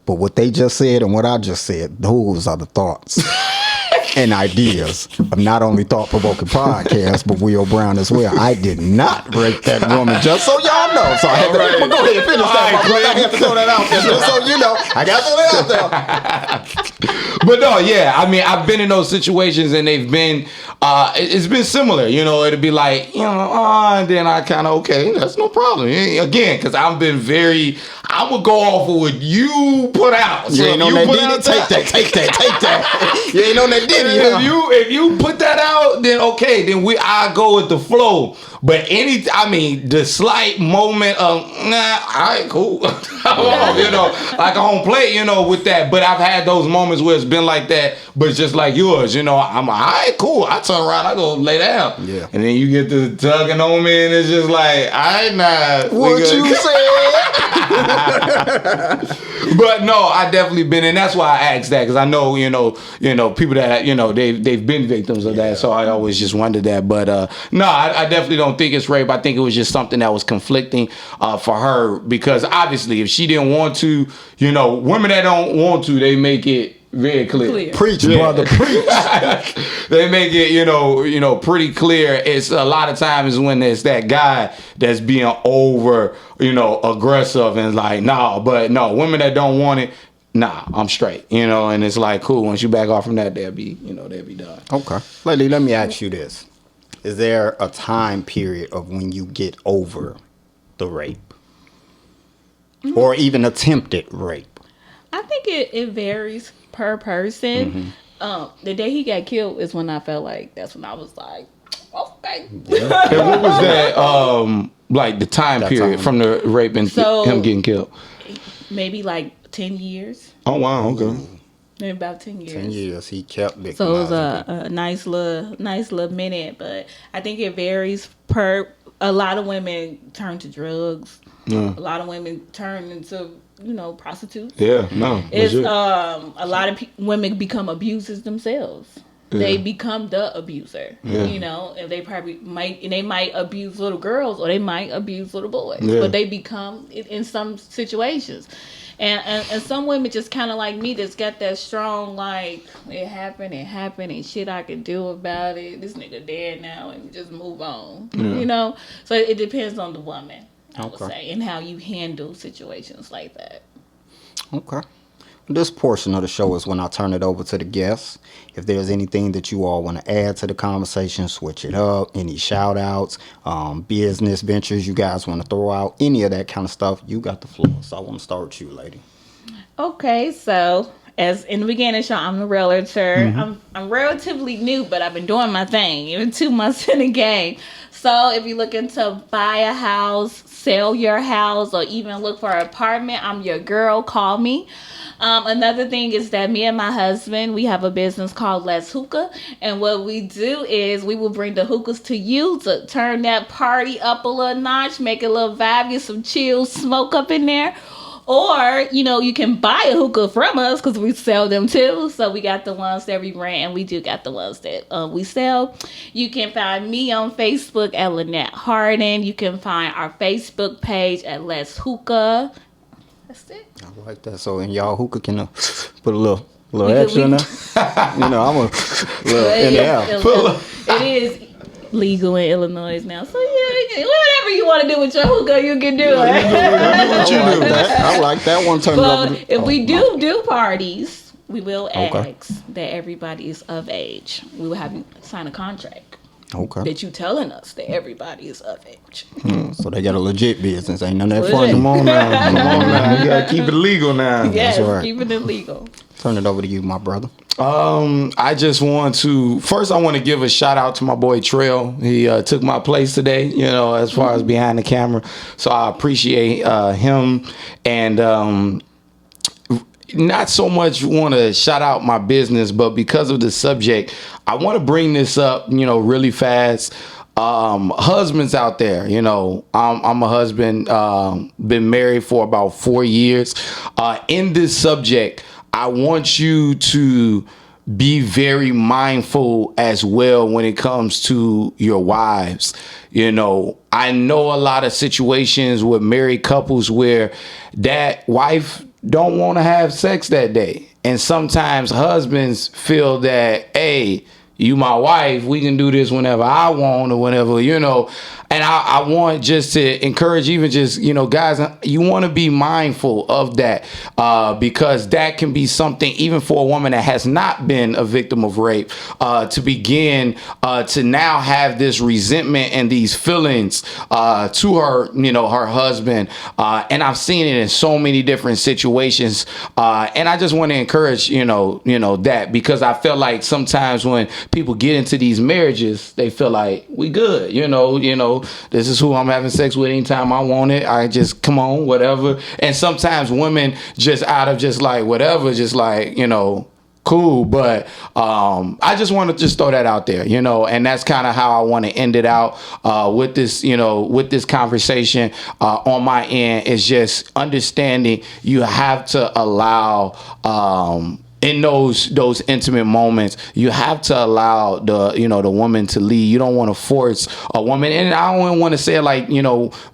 But what they just said and what I just said, those are the thoughts and ideas of not only thought-provoking podcast, but Will Brown as well. I did not rape that woman, just so y'all know. So I had to but go ahead and finish that, my brother. I had to throw that out there, just so you know. I got to throw that out there. But no, yeah, I mean, I've been in those situations and they've been, it's been similar, you know, it'd be like, you know, and then I kind of, okay, that's no problem. Again, because I've been I would go off of what you put out. So you ain't on that Diddy, take that. You ain't on that Diddy. If you put that out, then okay, then I go with the flow. But the slight moment of all right, cool, you know, like a home plate, you know, with that. But I've had those moments where it's been like that, but it's just like yours, you know. I'm all right, cool. I turn around, I go lay down, yeah, and then you get to tugging on me, and it's just like, all right, nah, what you said. But no, I definitely been, and that's why I asked that, because I know, you know, people that, you know, they've been victims of that, so I always just wondered that. But no, I definitely don't think it's rape. I think it was just something that was conflicting for her, because obviously if she didn't want to, you know, women that don't want to, they make it very clear. Preach, brother, preach. They make it, you know, pretty clear. It's a lot of times when it's that guy that's being over, you know, aggressive and like, nah, but no, women that don't want it, nah, I'm straight, you know, and it's like, cool, once you back off from that, they'll be done. Okay. Lady, let me ask you this. Is there a time period of when you get over the rape? Or even attempted rape? I think it varies per person. The day he got killed is when I felt like, that's when I was like, okay. Yeah. And what was that, like the time period from the rape and him getting killed? Maybe like 10 years. Oh, wow, okay. Maybe about 10 years. 10 years, he kept victimizing. So it was a nice little minute, but I think it varies per. A lot of women turn to drugs. A lot of women turn into, you know, prostitutes. Yeah, no. It's a lot of women become abusers themselves. Yeah. They become the abuser. Yeah. You know, and they might abuse little girls or they might abuse little boys, but they become in some situations. And some women just kind of like me that's got that strong, like, it happened, and shit I can do about it. This nigga dead now, and just move on. You know? So it depends on the woman, I would say, and how you handle situations like that. Okay. This portion of the show is when I turn it over to the guests. If there's anything that you all want to add to the conversation, switch it up, any shout outs, business ventures you guys want to throw out, any of that kind of stuff, you got the floor. So I want to start with you, lady. Okay, so as in the beginning, Sean, I'm a realtor. I'm relatively new, but I've been doing my thing. Even 2 months in the game. So if you're looking to buy a house, sell your house, or even look for an apartment, I'm your girl. Call me. Another thing is that me and my husband, we have a business called Let's Hookah. And what we do is we will bring the hookahs to you to turn that party up a little notch, make it a little vibe, get some chill smoke up in there. Or, you can buy a hookah from us because we sell them too. So we got the ones that we rent, and we do got the ones that we sell. You can find me on Facebook at Lynette Harden. You can find our Facebook page at Let's Hookah. That's it. I like that. So, and y'all hookah can put a little extra in there. I'm a little in there. It is legal in Illinois now. So, yeah, whatever you want to do with your hookah, you can do it. I like that one. Turn But it over. if we do parties, we will ask that everybody is of age. We will have you sign a contract. Okay. That you telling us that everybody is of age. So they got a legit business. Ain't none of that fun. Come on now. You gotta keep it legal now. Yes, right. keeping it legal. Turn it over to you, my brother. I just want to give a shout out to my boy Trail. He took my place today, as far as behind the camera. So I appreciate him, and not so much want to shout out my business, but because of the subject, I want to bring this up, really fast. Husbands out there, I'm a husband, been married for about 4 years. In this subject, I want you to be very mindful as well when it comes to your wives. I know a lot of situations with married couples where that wife don't want to have sex that day. And sometimes husbands feel that, hey, you my wife, we can do this whenever I want or whenever, And I want just to encourage even just, guys, you want to be mindful of that because that can be something even for a woman that has not been a victim of rape to begin to now have this resentment and these feelings to her, her husband. And I've seen it in so many different situations. And I just want to encourage, that because I feel like sometimes when people get into these marriages, they feel like we good, this is who I'm having sex with anytime I want it. I just come on, whatever. And sometimes women just out of just like whatever, just like, cool. But I just want to just throw that out there, and that's kind of how I want to end it out with this, with this conversation on my end is just understanding you have to allow in those intimate moments, you have to allow the woman to lead. You don't want to force a woman, and I don't want to say like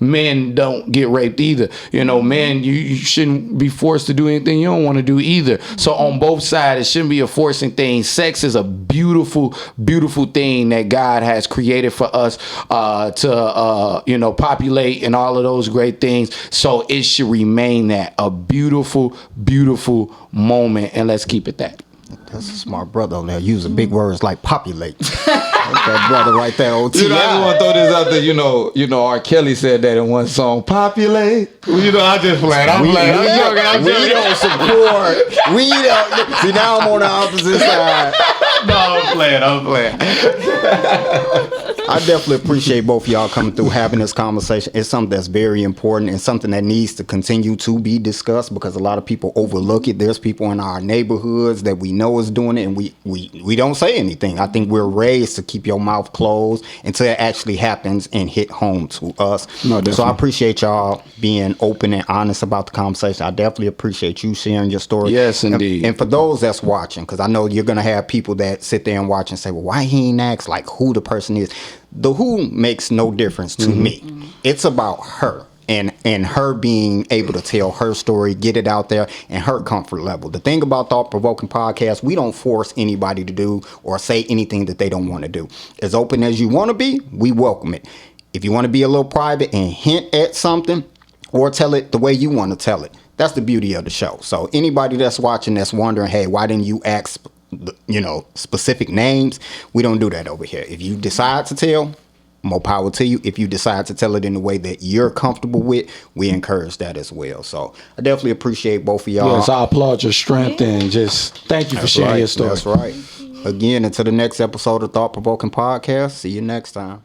men don't get raped either. Men you shouldn't be forced to do anything you don't want to do either. So on both sides, it shouldn't be a forcing thing. Sex is a beautiful, beautiful thing that God has created for us to populate and all of those great things. So it should remain that a beautiful, beautiful moment, and let's keep it that. That's a smart brother on there. Using big words like populate. That brother right there, OT. I just want to throw this out there. R. Kelly said that in one song. Populate. I just playing. I'm joking. We don't support. We don't. See, now I'm on the opposite side. No, I'm playing. I definitely appreciate both of y'all coming through, having this conversation. It's something that's very important and something that needs to continue to be discussed because a lot of people overlook it. There's people in our neighborhoods that we know is doing it, and we don't say anything. I think we're raised to keep your mouth closed until it actually happens and hit home to us. No, so I appreciate y'all being open and honest about the conversation. I definitely appreciate you sharing your story. Yes, indeed. And for those that's watching, because I know you're going to have people that sit there and watch and say, well, why he ain't asked like who the person is? The who makes no difference to me. It's about her and her being able to tell her story, get it out there, and her comfort level. The thing about Thought Provoking Podcast, we don't force anybody to do or say anything that they don't want to do. As open as you want to be, we welcome it. If you want to be a little private and hint at something or tell it the way you want to tell it, that's the beauty of the show. So anybody that's watching that's wondering, hey, why didn't you ask specific names? We don't do that over here. If you decide to tell, more power to you. If you decide to tell it in a way that you're comfortable with, we encourage that as well. So I definitely appreciate both of y'all. Yes, I applaud your strength and just thank you for sharing your story. That's right. Again, until the next episode of Thought Provoking Podcast. See you next time.